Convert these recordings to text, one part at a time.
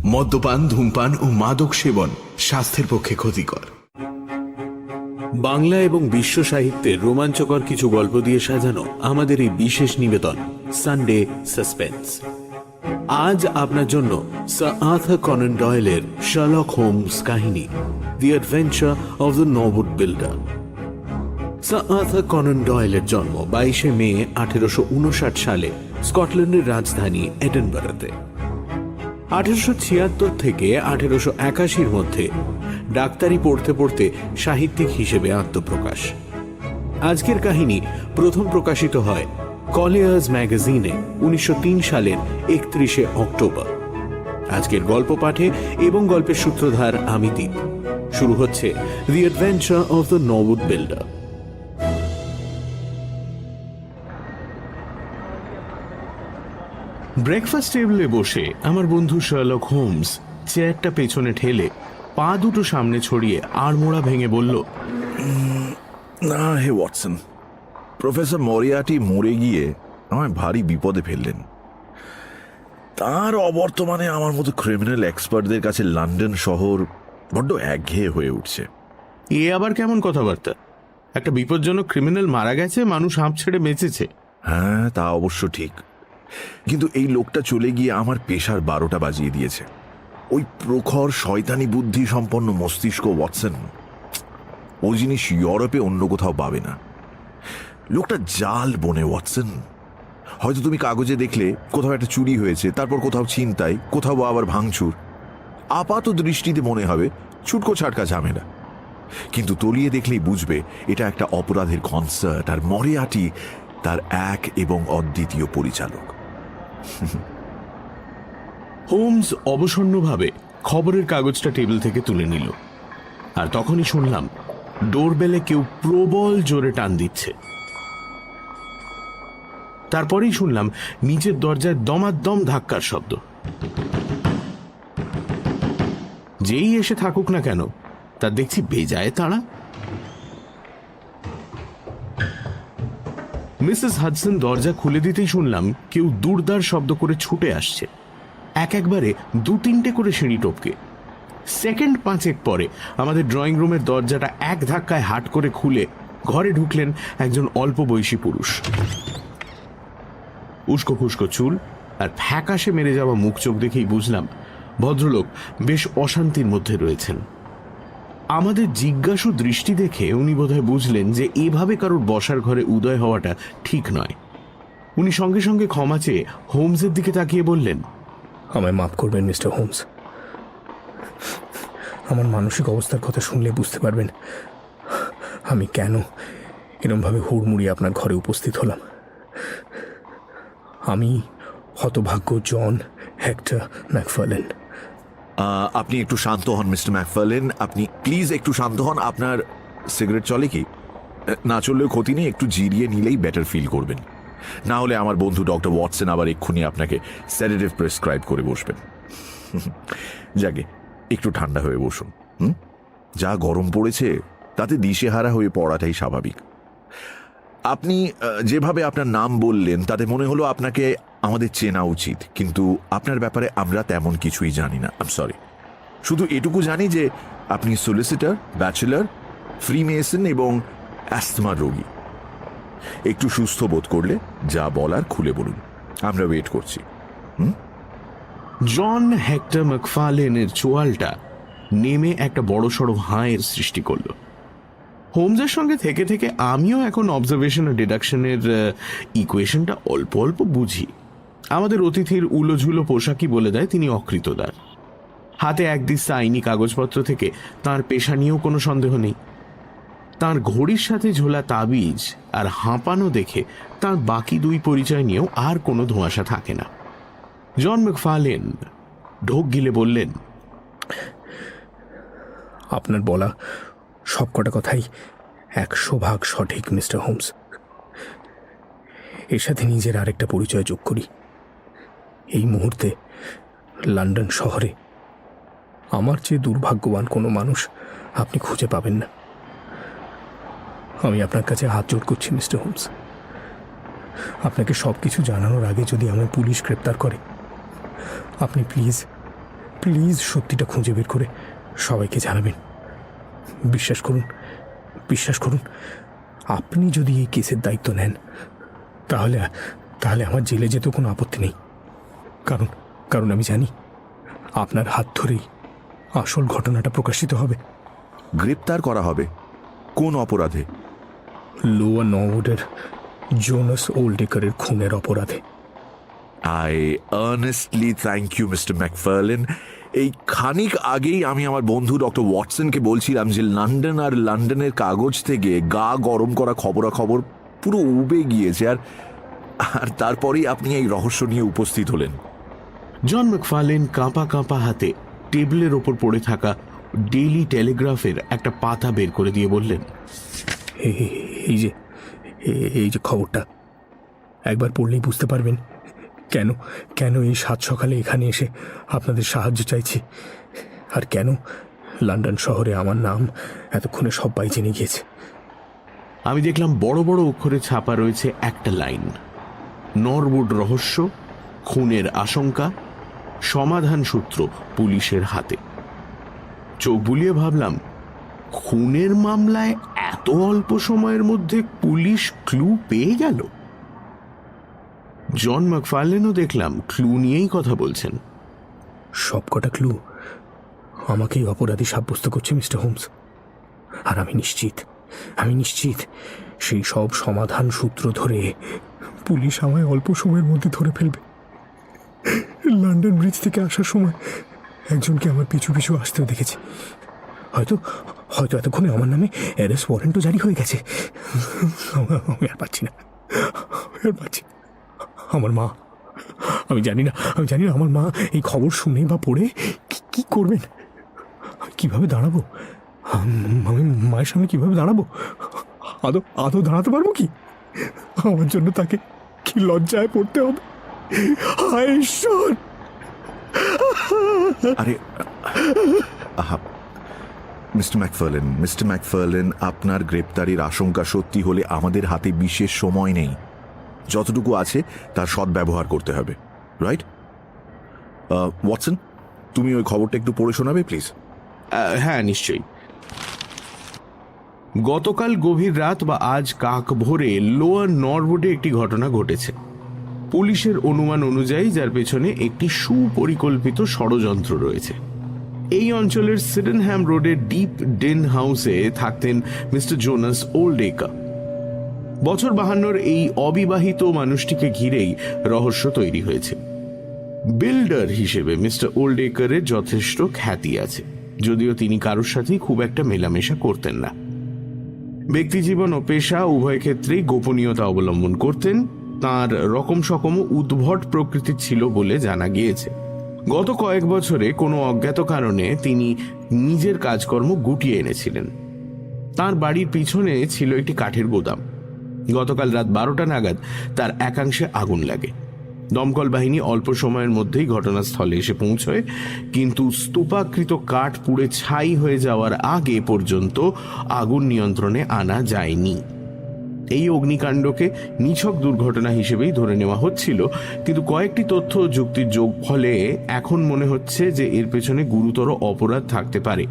মদ্যপান, ধূমপান ও মাদক সেবন স্বাস্থ্যের পক্ষে ক্ষতিকর। বাংলা এবং বিশ্ব সাহিত্যের রোমাঞ্চকর কিছু গল্প দিয়ে সাজানো আমাদের এই বিশেষ নিবেদন সানডে সাসপেন্স। আজ আপনার জন্য স্যার আর্থার কনান ডয়েলের শার্লক হোমস কাহিনী, the adventure of the Norwood builder. Sir Arthur Conan ডয়েলের জন্ম 22 মে 1859 সালে স্কটল্যান্ডের রাজধানী এডিনবরাতে। 1876 থেকে 1881 মধ্যে ডাক্তারি পড়তে পড়তে সাহিত্যিক হিসেবে আত্মপ্রকাশ। আজকের কাহিনী প্রথম প্রকাশিত হয় কলিয়ার্স ম্যাগাজিনে 1903 সালের 31 অক্টোবর। আজকের গল্প পাঠে এবং গল্পের সূত্রধার আমি দীপ। শুরু হচ্ছে দি adventure of the Norwood builder. Breakfast টেবিলে বসে আমার বন্ধু শার্লক হোমস চেয়ারটা পেছনে ঠেলে পা দুটো সামনে ছড়িয়ে আড়মোড়া ভেঙে বলল, না হে ওয়াটসন, প্রফেসর মরিয়ার্টি মরে গিয়ে আমায় ভারী বিপদে ফেললেন। তার অবর্তমানে আমার মতো ক্রিমিনাল এক্সপার্টদের কাছে লন্ডন শহর বড্ড একঘেয়ে হয়ে উঠছে। এ আবার কেমন কথাবার্তা? একটা বিপজ্জনক ক্রিমিনাল মারা গেছে, মানুষ হাঁপ ছেড়ে বেঁচেছে। হ্যাঁ, তা অবশ্য ঠিক, কিন্তু এই লোকটা চলে গিয়ে আমার পেশার 12টা বাজিয়ে দিয়েছে। ওই প্রখর শয়তানি বুদ্ধি সম্পন্ন মস্তিষ্ক ওয়াটসন, ওই জিনিস ইউরোপে অন্য কোথাও পাবে না। লোকটা জাল বনে ওয়াটসন। হয়তো তুমি কাগজে দেখলে কোথাও একটা চুরি হয়েছে, তারপর কোথাও ছিনতাই, কোথাও আবার ভাঙচুর। আপাত দৃষ্টিতে মনে হবে ছুটকো ছাটকা ঝামেলা, কিন্তু তলিয়ে দেখলেই বুঝবে এটা একটা অপরাধের কনসার্ট, আর মরিয়ার্টি তার এক এবং অদ্বিতীয় পরিচালক। হোমস অবসন্নভাবে খবরের কাগজটা টেবিল থেকে তুলে নিল, আর তখনই শুনলাম ডোরবেলে কেউ প্রবল জোরে টান দিচ্ছে। তারপরেই শুনলাম নিচের দরজায় দমাদম ধাক্কার শব্দ। যেই এসে থাকুক না কেন, তার দেখছি বেজায় তাড়া। মিসেস হাডসন দরজা খুলে দিতেই শুনলাম কেউ দুর্দার শব্দ করে ছুটে আসছে, একবারে 2-3টে করে সিঁড়ি টপকে। সেকেন্ড 5 পরে আমাদের ড্রয়িং রুমের দরজাটা এক ধাক্কায় হাট করে খুলে ঘরে ঢুকলেন একজন অল্প বয়সী পুরুষ। উস্কো খুস্কো চুল আর ফ্যাকাশে মেরে যাওয়া মুখ চোখ দেখেই বুঝলাম ভদ্রলোক বেশ অশান্তির মধ্যে রয়েছেন। আমাদের জিজ্ঞাসু দৃষ্টি দেখে উনি বোধহয় বুঝলেন যে এভাবে কারোর বসার ঘরে উদয় হওয়াটা ঠিক নয়। উনি সঙ্গে সঙ্গে ক্ষমা চেয়ে হোমসের দিকে তাকিয়ে বললেন, আমায় মাফ করবেন মিস্টার হোমস। আমার মানসিক অবস্থার কথা শুনলে বুঝতে পারবেন আমি কেন এরমভাবে হুড়মুড়িয়ে আপনার ঘরে উপস্থিত হলাম। আমি হতভাগ্য জন হেক্টর ম্যাকফার্লেন। আপনি একটু শান্ত হন মিস্টার ম্যাকফার্লেন, আপনি প্লিজ একটু শান্ত হন। আপনার সিগারেট চলে কি? না চললেও ক্ষতি নেই, একটু জিরিয়ে নিলেই বেটার ফিল করবেন। না হলে আমার বন্ধু ডক্টর ওয়াটসন আবার এক্ষুনি আপনাকে সেডেটিভ প্রেসক্রাইব করে বসবেন। যাকে একটু ঠান্ডা হয়ে বসুন। যা গরম পড়েছে তাতে দিশেহারা হয়ে পড়াটাই স্বাভাবিক। আপনি যেভাবে আপনার নাম বললেন তাতে মনে হলো আপনাকে আমাদের চেনা উচিত, কিন্তু আপনার ব্যাপারে আমরা তেমন কিছুই জানি না। আই সরি, শুধু এটুকু জানি যে আপনি সলিসিটার, ব্যাচেলর, ফ্রিমেসন এবং অ্যাস্থমা রোগী। একটু সুস্থ বোধ করলে যা বলার খুলে বলুন, আমরা ওয়েট করছি। জন হেক্টর ম্যাকফার্লেনের চোয়ালটা নেমে একটা বড়সড় হাঁয়ের সৃষ্টি করল। হোমসের সঙ্গে থেকে থেকে আমিও এখন অবজারভেশন আর ডিডাকশনের ইকুয়েশনটা অল্প অল্প বুঝি। আমাদের অতিথির উলোঝুলো পোশাকই বলে দেয় তিনি অকৃতদার। হাতে একদিস্তা আইনি কাগজপত্র থেকে তার পেশা নিয়েও কোনো সন্দেহ নেই। তার ঘড়ির সাথে ঝোলা তাবিজ আর হাঁপানো দেখে তার বাকি 2 পরিচয় নিয়েও আর কোনো ধোঁয়াশা থাকে না। জন ম্যাকফার্লেন ঢোক গিলে বললেন, আপনার বলা সবকটা কথাই 100% সঠিক মিস্টার হোমস। এর সাথে নিজের আরেকটা পরিচয় যোগ করি। এই মুহূর্তে লন্ডন শহরে আমার চেয়ে দুর্ভাগ্যবান কোনো মানুষ আপনি খুঁজে পাবেন না। আমি আপনার কাছে হাত জোড় করছি মিস্টার হোমস। আপনাকে সব কিছু জানানোর আগে যদি আমায় পুলিশ গ্রেপ্তার করে, আপনি প্লিজ প্লিজ সত্যিটা খুঁজে বের করে সবাইকে জানাবেন। বিশ্বাস করুন, বিশ্বাস করুন, আপনি যদি এই কেসের দায়িত্ব নেন তাহলে তাহলে আমার জেলে যেতেও কোনো আপত্তি নেই। কারণ কারণ আমি জানি আপনার হাত ধরেই আসল ঘটনাটা প্রকাশিত হবে। গ্রেপ্তার করা হবে কোন অপরাধে? লোয়ার নরউডের জোনাস ওল্ডেকারের খুনের অপরাধে। I earnestly thank you mister McFarlane. এই খানিক আগেই আমি আমার বন্ধু ডক্টর ওয়াটসনকে বলছিলাম যে লন্ডন আর লন্ডনের কাগজ থেকে গা গরম করা খবরাখবর পুরো উবে গিয়েছে, আর তারপরেই আপনি এই রহস্য নিয়ে উপস্থিত হলেন। জন ম্যাকফার্লেন কাঁপা কাঁপা হাতে টেবিলের ওপর পড়ে থাকা ডেইলি টেলিগ্রাফের একটা পাতা বের করে দিয়ে বললেন, এই যে খবরটা একবার পড়লেই বুঝতে পারবেন কেন কেন এই সাত সকালে এখানে এসে আপনাদের সাহায্য চাইছি, আর কেন লন্ডন শহরে আমার নাম এতক্ষণে সবাই জেনে গিয়েছে। আমি দেখলাম বড় বড় অক্ষরে ছাপা রয়েছে একটা লাইন, নরউড রহস্য, খুনের আশঙ্কা, সমাধান সূত্র পুলিশের হাতে। চোখ বুলিয়ে ভাবলাম, খুনের মামলায় এত অল্প সময়ের মধ্যে পুলিশ ক্লু পেয়ে গেল। জন ম্যাকফার্লেনও দেখলাম ক্লু নিয়েই কথা বলছেন। সবকটা ক্লু আমাকেই অপরাধী সাব্যস্ত করছে মিস্টার হোমস, আর আমি নিশ্চিত সেই সব সমাধান সূত্র ধরে পুলিশ আমায় অল্প সময়ের মধ্যে ধরে ফেলবে। লন্ডন ব্রিজ থেকে আসার সময় একজনকে আমার পিছু পিছু আসতেও দেখেছি। হয়তো এতক্ষণে আমার নামে অ্যারেস্ট ওয়ারেন্টও জারি হয়ে গেছে। আমি আর পাচ্ছি না। আমার মা, আমি জানি না আমার মা এই খবর শুনে বা পড়ে কি করবেন। কিভাবে দাঁড়াবো আমি মায়ের সামনে? কিভাবে দাঁড়াবো? আদৌ দাঁড়াতে পারবো কি? আমার জন্য তাকে কি লজ্জায় পড়তে হবে। হায় ঈশ্বর! আরে মিস্টার ম্যাকফার্লেন, আপনার গ্রেপ্তারির আশঙ্কা সত্যি হলে আমাদের হাতে বিশেষ সময় নেই। যতটুকু আছে তার সদ্ব্যবহার করতে হবে, রাইট? ওয়াটসন, তুমি ওই খবরটা একটু পড়ে শোনাবে প্লিজ? হ্যাঁ, নিশ্চয়ই। গতকাল গভীর রাত বা আজ কাক ভোরে লোয়ার নরউডে একটি ঘটনা ঘটেছে। পুলিশের অনুমান অনুযায়ী যার পেছনে একটি সুপরিকল্পিত ষড়যন্ত্র রয়েছে। এই অঞ্চলের সিডেনহ্যাম রোডের ডিপ ডেন হাউসে থাকতেন মিস্টার জোনাস ওল্ডেকার। বছর 52 এই অবিবাহিত মানুষটিকে ঘিরেই রহস্য তৈরি হয়েছে। বিল্ডার হিসেবে মিস্টার ওল্ডেকারের যথেষ্ট খ্যাতি আছে, যদিও তিনি কারোর সাথেই খুব একটা মেলামেশা করতেন না। ব্যক্তিজীবন ও পেশা উভয় ক্ষেত্রেই গোপনীয়তা অবলম্বন করতেন। তাঁর রকম সকম উদ্ভট প্রকৃতির ছিল বলে জানা গিয়েছে। গত কয়েক বছরে কোনো অজ্ঞাত কারণে তিনি নিজের কাজকর্ম গুটিয়ে এনেছিলেন। তার বাড়ির পিছনে ছিল একটি কাঠের গোদাম। গতকাল রাত 12টা নাগাদ তার একাংশে আগুন লাগে। দমকল বাহিনী অল্প সময়ের মধ্যেই ঘটনাস্থলে এসে পৌঁছয়, কিন্তু স্তূপাকৃত কাঠ পুড়ে ছাই হয়ে যাওয়ার আগে পর্যন্ত আগুন নিয়ন্ত্রণে আনা যায়নি। এই অগ্নিকাণ্ডকে নিছক দুর্ঘটনা হিসেবেই ধরে নেওয়া হচ্ছিল, কিন্তু কয়েকটি তথ্য ও যুক্তির যোগ ফলে এখন মনে হচ্ছে যে এর পেছনে গুরুতর অপরাধ থাকতে পারে।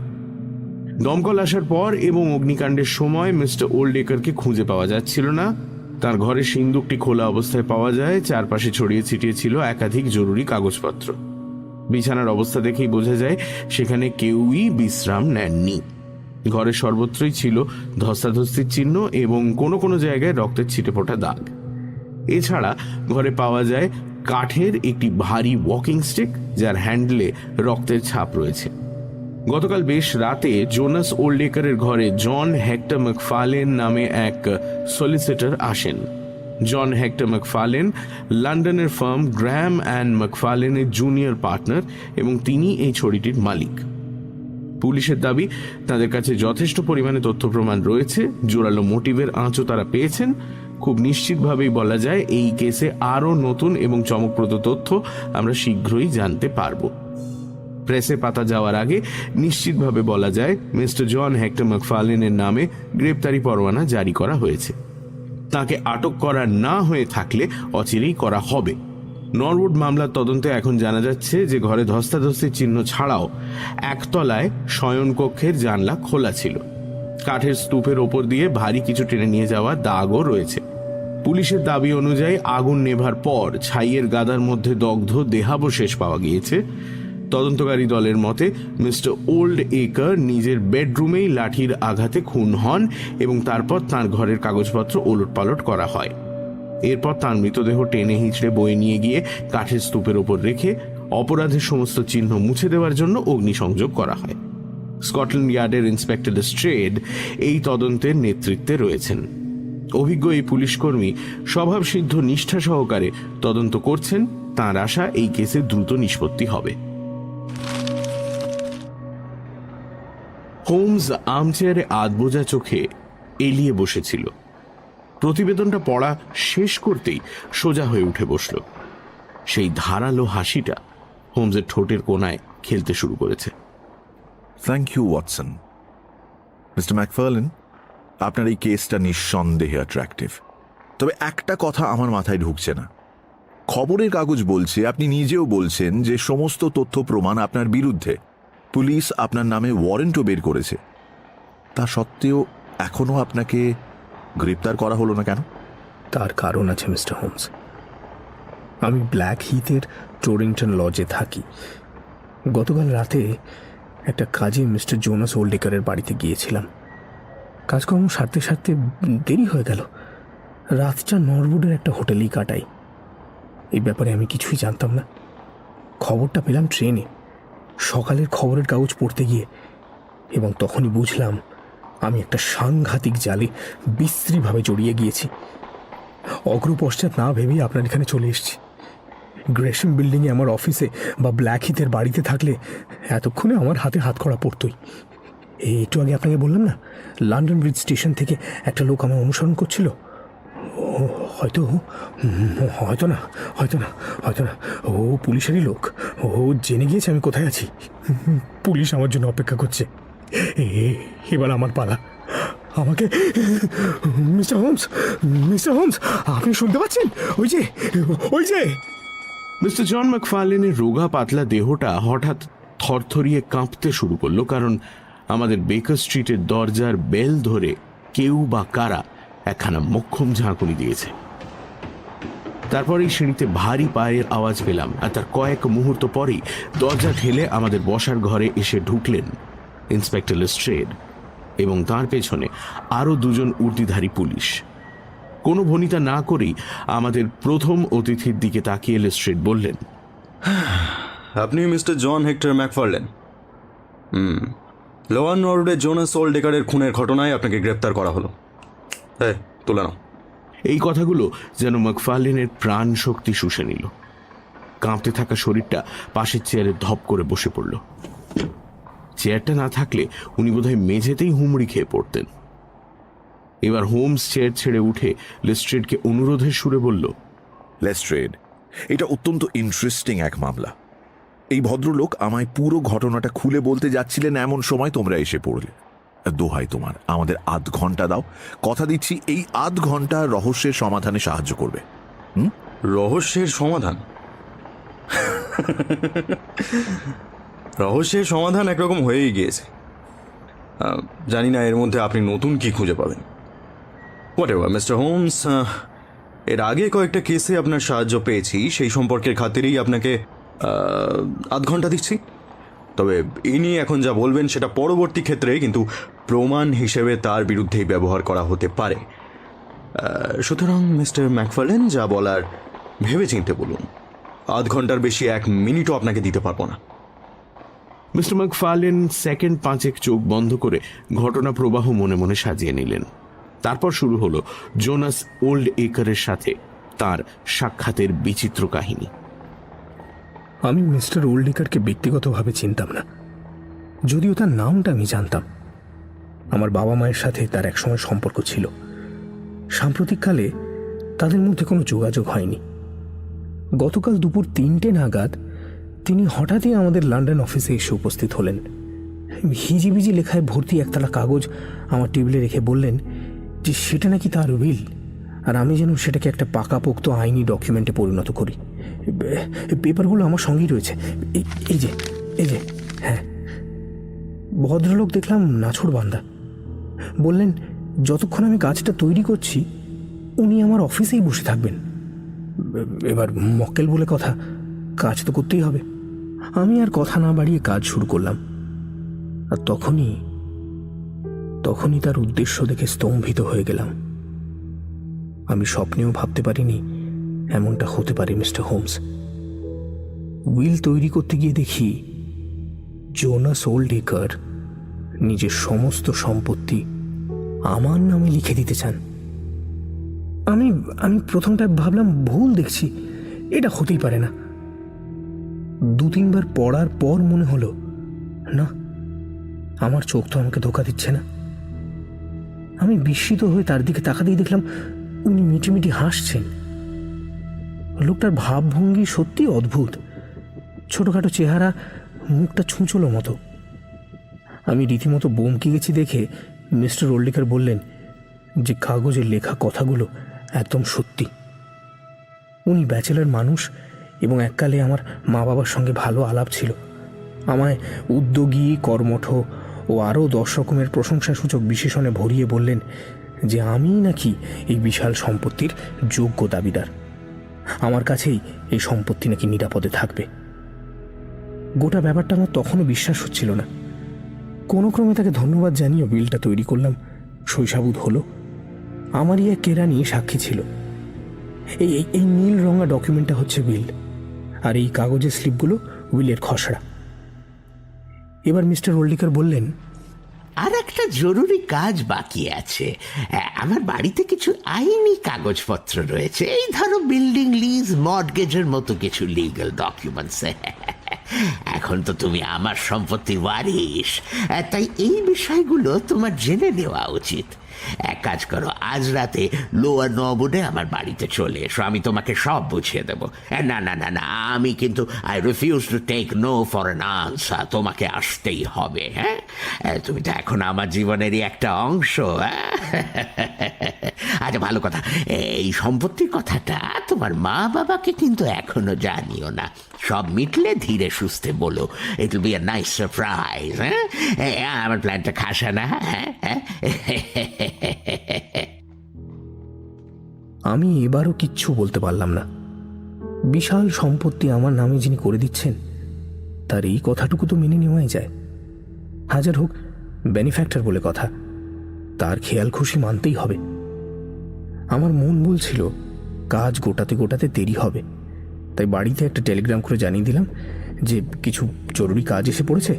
দমকল আসার পর এবং অগ্নিকাণ্ডের সময় মিস্টার ওল্ডেকারকে খুঁজে পাওয়া যাচ্ছিল না। তার ঘরের সিন্দুকটি খোলা অবস্থায় পাওয়া যায়। চারপাশে ছড়িয়ে ছিটিয়ে ছিল একাধিক জরুরি কাগজপত্র। বিছানার অবস্থা দেখেই বোঝা যায় সেখানে কেউই বিশ্রাম নেননি। ঘরের সর্বত্রই ছিল ধস্তাধস্তির চিহ্ন এবং কোনো কোনো জায়গায় রক্তের ছিটেফোঁটা দাগ। এছাড়া ঘরে পাওয়া যায় কাঠের একটি ভারী ওয়াকিং স্টিক, যার হ্যান্ডেলে রক্তের ছাপ রয়েছে। গতকাল বেশ রাতে জোনাস ওল্ডেকারের ঘরে জন হেক্টর ম্যাকফার্লেন নামে এক সলিসিটর আসেন। জন হেক্টর ম্যাকফার্লেন লন্ডনের ফার্ম গ্র্যাম অ্যান্ড ম্যাকফার্লেনের জুনিয়র পার্টনার এবং তিনি এই ছড়িটির মালিক। পুলিশের দাবি তাদের কাছে যথেষ্ট পরিমাণে তথ্য প্রমাণ রয়েছে। জোরালো মোটিভের আঁচও তারা পেয়েছেন। খুব নিশ্চিতভাবেই বলা যায় এই কেসে আরও নতুন এবং চমকপ্রদ তথ্য আমরা শীঘ্রই জানতে পারব। প্রেসে পাতা যাওয়ার আগে নিশ্চিতভাবে বলা যায় মিস্টার জন হেক্টর ম্যাকফার্লেনের নামে গ্রেপ্তারি পরোয়ানা জারি করা হয়েছে। তাকে আটক করা না হয়ে থাকলে অচিরেই করা হবে। নরউড মামলার তদন্তে এখন জানা যাচ্ছে যে ঘরে ধস্তাধস্তির চিহ্ন ছাড়াও একতলায় শয়নকক্ষের জানলা খোলা ছিল। কাঠের স্তূপের ওপর দিয়ে ভারী কিছু টেনে নিয়ে যাওয়া দাগও রয়েছে। পুলিশের দাবি অনুযায়ী আগুন নেভার পর ছাইয়ের গাদার মধ্যে দগ্ধ দেহাবশেষ পাওয়া গিয়েছে। তদন্তকারী দলের মতে মিস্টার ওল্ড একার নিজের বেডরুমেই লাঠির আঘাতে খুন হন এবং তারপর তার ঘরের কাগজপত্র ওলটপালট করা হয়। এরপর তার মৃতদেহ টেনে হিঁচড়ে বয়ে নিয়ে গিয়ে কাঠের স্তূপের ওপর রেখে অপরাধের সমস্ত চিহ্ন মুছে দেওয়ার জন্য অগ্নিসংযোগ করা হয়। স্কটল্যান্ড ইয়ার্ডের ইন্সপেক্টর লেস্ট্রেড এই তদন্তের নেতৃত্বে রয়েছেন। অভিজ্ঞ এই পুলিশকর্মী স্বভাবসিদ্ধ নিষ্ঠা সহকারে তদন্ত করছেন। তাঁর আশা এই কেসে দ্রুত নিষ্পত্তি হবে। হোমস আর্মচেয়ারে আধবোজা চোখে এলিয়ে বসেছিল। প্রতিবেদনটা পড়া শেষ করতেই সোজা হয়ে উঠে বসল। সেই ধারালো হাসিটা হোমসের ঠোঁটের কোণায় খেলতে শুরু করেছে। Thank you Watson. Mister McFarlane, আপনার এই কেসটা নিঃসন্দেহে অ্যাট্রাকটিভ, তবে একটা কথা আমার মাথায় ঢুকছে না। খবরের কাগজ বলছে, আপনি নিজেও বলছেন যে সমস্ত তথ্য প্রমাণ আপনার বিরুদ্ধে। পুলিশ আপনার নামে ওয়ারেন্টও বের করেছে। তা সত্ত্বেও এখনো আপনাকে গ্রেপ্তার করা হলো না কেন? তার কারণ আছে মিস্টার হোমস। আমি ব্ল্যাক হিথের টোরিংটন লজে থাকি। গতকাল রাতে একটা কাজে মিস্টার জোনাস ওল্ডেকারের বাড়িতে গিয়েছিলাম। কাজকর্ম সারতে সারতে দেরি হয়ে গেল। রাতটা নরউডের একটা হোটেলেই কাটাই। এই ব্যাপারে আমি কিছুই জানতাম না। খবরটা পেলাম ট্রেনে, সকালের খবরের কাগজ পড়তে গিয়ে, এবং তখনই বুঝলাম আমি একটা সাংঘাতিক জালে বিশ্রীভাবে জড়িয়ে গিয়েছি। অগ্রপশ্চাৎ না ভেবেই আপনার এখানে চলে এসেছি। গ্রেশম বিল্ডিংয়ে আমার অফিসে বা ব্ল্যাক হিথের বাড়িতে থাকলে এতক্ষণে আমার হাতে হাতকড়া পড়তই। এই একটু আগে আপনাকে বললাম না, লন্ডন ব্রিজ স্টেশন থেকে একটা লোক আমায় অনুসরণ করছিল। হয়তো হয়তো না হয়তো না হয়তো না ও পুলিশেরই লোক। ও জেনে গিয়েছে আমি কোথায় আছি। পুলিশ আমার জন্য অপেক্ষা করছে। এবার আমার পালা। আমাকে মিস্টার হোমস, মিস্টার হোমস, আপনি শুনতে পাচ্ছেন? ওই যে, ওই যে। মিস্টার জন ম্যাকফার্লেনের রোগা পাতলা দেহটা হঠাৎ থরথরিয়ে কাঁপতে শুরু করলো, কারণ আমাদের বেকার স্ট্রিটের দরজার বেল ধরে কেউ বা কারা একখানা মোক্ষম ঝাঁকুনি দিয়েছে। তারপরেই সিঁড়িতে ভারী পায়ের আওয়াজ পেলাম, আর তার কয়েক মুহূর্ত পরেই দরজা ঠেলে আমাদের বসার ঘরে এসে ঢুকলেন ইন্সপেক্টর লেস্ট্রেড এবং তার পেছনে আরো দুজন উর্দিধারী পুলিশ। কোনো ভনিতা না করেই আমাদের প্রথম অতিথির দিকে তাকিয়ে লেস্ট্রেড বললেন, আপনি mister John hectare McFarlane. Lower নরউডে Jonas ওল্ডেকারের খুনের ঘটনায় আপনাকে গ্রেপ্তার করা হলো। হ্যাঁ, তুলে নাও। এই কথাগুলো যেন ম্যাকফার্লেনের প্রাণ শক্তি শুষে নিল। কাঁপতে থাকা শরীরটা পাশের চেয়ারে ধপ করে বসে পড়ল। চেয়ারটা না থাকলে উনি বোধহয় মেঝেতেই হুমড়ি খেয়ে পড়তেন। এবার হোমস চেয়ার ছেড়ে উঠে লেস্ট্রেডকে অনুরোধের সুরে বলল, লেস্ট্রেড, এটা অত্যন্ত ইন্টারেস্টিং এক মামলা। এই ভদ্রলোক আমায় পুরো ঘটনাটা খুলে বলতে যাচ্ছিলেন, এমন সময় তোমরা এসে পড়লে। দোহাই তোমার, আমাদের আধ ঘন্টা দাও। কথা দিচ্ছি এই আধ ঘন্টা রহস্যের সমাধানে সাহায্য করবে। রহস্যের সমাধান? রহস্যের সমাধান একরকম হয়েই গিয়েছে। জানি না এর মধ্যে আপনি নতুন কি খুঁজে পাবেন। হোয়াট এভার মিস্টার হোমস, এর আগে কয়েকটা কেসে আপনার সাহায্য পেয়েছি, সেই সম্পর্কের খাতিরেই আপনাকে আধ ঘন্টা দিচ্ছি। তবে ইনি এখন যা বলবেন সেটা পরবর্তী ক্ষেত্রে কিন্তু প্রমাণ হিসেবে তার বিরুদ্ধেই ব্যবহার করা হতে পারে। সুতরাং মিস্টার ম্যাকফার্লেন, যা বলার ভেবে চিনতে বলুন। আধ ঘন্টার বেশি 1 মিনিটও আপনাকে দিতে পারবো না। মিস্টার ম্যাকফার্লেন সেকেন্ড 5 চোখ বন্ধ করে ঘটনা প্রবাহ মনে মনে সাজিয়ে নিলেন। তারপর শুরু হলো জোনাস ওল্ড একারের সাথে তার সাক্ষাতের বিচিত্র কাহিনী। আমি মিস্টার ওল্ডেকারকে ব্যক্তিগতভাবে চিনতাম না, যদিও তার নামটা আমি জানতাম। আমার বাবা মায়ের সাথে তার একসময় সম্পর্ক ছিল। সাম্প্রতিককালে তাদের মধ্যে কোনো যোগাযোগ হয়নি। গতকাল দুপুর 3টে নাগাদ তিনি হঠাৎই আমাদের লন্ডন অফিসে এসে উপস্থিত হলেন। হিজিবিজি লেখায় ভর্তি একতলা কাগজ আমার টেবিলে রেখে বললেন যে সেটা নাকি তার উইল, আর আমি যেন সেটাকে একটা পাকাপোক্ত আইনি ডকুমেন্টে পরিণত করি। পেপারগুলো আমার সঙ্গেই রয়েছে। এই যে, হ্যাঁ। ভদ্রলোক দেখলাম নাছোড়বান্দা। বললেন যতক্ষণ আমি কাজটা তৈরি করছি উনি আমার অফিসেই বসে থাকবেন। এবার মক্কেল বলে কথা, কাজ তো করতেই হবে। আমি আর কথা না বাড়িয়ে কাজ শুরু করলাম। আর তখনই তার উদ্দেশ্য দেখে স্তম্ভিত হয়ে গেলাম। আমি স্বপ্নেও ভাবতে পারিনি এমনটা হতে পারে মিস্টার হোমস। উইল তৈরি করতে গিয়ে দেখি জোনাস ওল্ডেকার নিজের সমস্ত সম্পত্তি আমার নামে লিখে দিতে চান। আমি প্রথমটায় ভাবলাম ভুল দেখছি, এটা হতেই পারে না। 2-3 বার পড়ার পর মনে হলো না, আমার চোখ তো আমাকে ধোঁকা দিচ্ছে না। আমি বিস্মিত হয়ে তার দিকে তাকাতেই দেখলাম উনি মিটিমিটি হাসছেন। লোকটার ভাবভঙ্গি সত্যি অদ্ভুত। ছোটখাটো চেহারা, মুখটা ছুঁচলো মতো। আমি রীতিমতো বমকে গেছি দেখে মিস্টার ওল্ডেকার বললেন যে কাগজের লেখা কথাগুলো একদম সত্যি। উনি ব্যাচেলার মানুষ এবং এককালে আমার মা বাবার সঙ্গে ভালো আলাপ ছিল। আমায় উদ্যোগী, কর্মঠ ও আরও 10 রকমের প্রশংসাসূচক বিশেষণে ভরিয়ে বললেন যে আমি নাকি এই বিশাল সম্পত্তির যোগ্য দাবিদার। আমার কাছেই এই সম্পত্তি নাকি নিরাপদে থাকবে। গোটা ব্যাপারটা আমার তখনও বিশ্বাস হচ্ছিল না। কোনো ক্রমে তাকে ধন্যবাদ জানিয়ে বিলটা তৈরি করলাম। শৈশাবুদ হলো। আমারই এক কেরানি সাক্ষী ছিল। এই নীল রঙা ডকুমেন্টটা হচ্ছে বিল, আর এই কাগজের স্লিপগুলো উইলের খসড়া। এবার মিস্টার ওল্ডেকার বললেন, আর একটা জরুরি কাজ বাকি আছে। আমার বাড়িতে কিছু আইনি কাগজপত্র রয়েছে, এই ধরো বিল্ডিং লিজ, মর্টগেজের মতো কিছু লিগ্যাল ডকুমেন্টস। এখন তো তুমি আমার সম্পত্তির ওয়ারিশ, তাই এই বিষয়গুলো তোমার জেনে নেওয়া উচিত। এক কাজ করো, আজ রাতে লোয়ার নবনে আমার বাড়িতে চলে এসো, আমি তোমাকে সব বুঝিয়ে দেবো। না না না না, আমি কিন্তু I refuse to take no for an answer. তোমাকে আসতেই হবে। হ্যাঁ, তুমি তো এখন আমার জীবনেরই একটা অংশ। আচ্ছা, ভালো কথা, এই সম্পত্তির কথাটা তোমার মা বাবাকে কিন্তু এখনো জানিও না। সব মিটলে ধীরে সুস্থে বলো। It will be a nice surprise. হ্যাঁ, আমার প্ল্যানটা খাসা না? হ্যাঁ। আমি এবারও কিচ্ছু বলতে পারলাম না। বিশাল সম্পত্তি আমার নামে যিনি করে দিচ্ছেন তার এই কথাটুকু তো মেনে নেওয়াই যায়। হাজার হোক বেনিফ্যাক্টর বলে কথা, তার খেয়াল খুশি মানতেই হবে। আমার মন বলছিল কাজ গোটাতে গোটাতে দেরি হবে, তাই বাড়িতে একটা টেলিগ্রাম করে জানিয়ে দিলাম যে কিছু জরুরি কাজ এসে পড়েছে,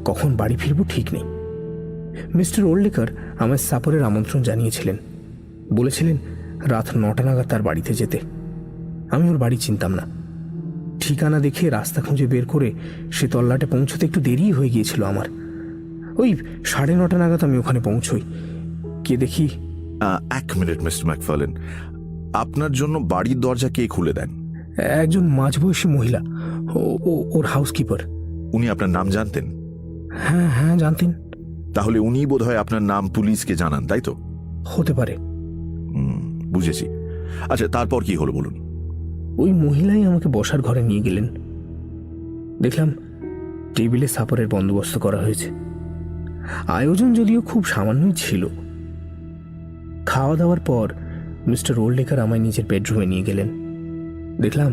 কখন বাড়ি ফিরবো ঠিক নেই। মিস্টার ওল্ডেকার আমার সাপরের আমন্ত্রণ জানিয়েছিলেন, বলেছিলেন রাত 9টা নাগাদ তার বাড়িতে যেতে। আমি ওর বাড়ি চিনতাম না। ঠিকানা দেখে রাস্তা খুঁজে বের করে সে তল্লাটে পৌঁছতে একটু দেরি হয়ে গিয়েছিল আমার। ওই 9:30 নাগাদ আমি ওখানে পৌঁছই। কে দেখি 1 মিনিট মিস্টার ম্যাকফার্লেন, আপনার জন্য বাড়ির দরজা কে খুলে দেন? একজন মাঝবয়সী মহিলা, ওর হাউসকিপার। উনি আপনার নাম জানতেন? হ্যাঁ জানতেন। তাহলে উনি বোধহয় আপনার নাম পুলিশকে জানান, তাই তো? হতে পারে। বুঝেছি। আচ্ছা, তারপর কি হলো বলুন। ওই মহিলাই আমাকে বসার ঘরে নিয়ে গেলেন। দেখলাম টেবিলে সাপরের বন্দোবস্ত করা হয়েছে। আয়োজন যদিও খুব সামান্যই ছিল। খাওয়া দাওয়ার পর মিস্টার ওল্ডেকার আমায় নিজের বেডরুমে নিয়ে গেলেন। দেখলাম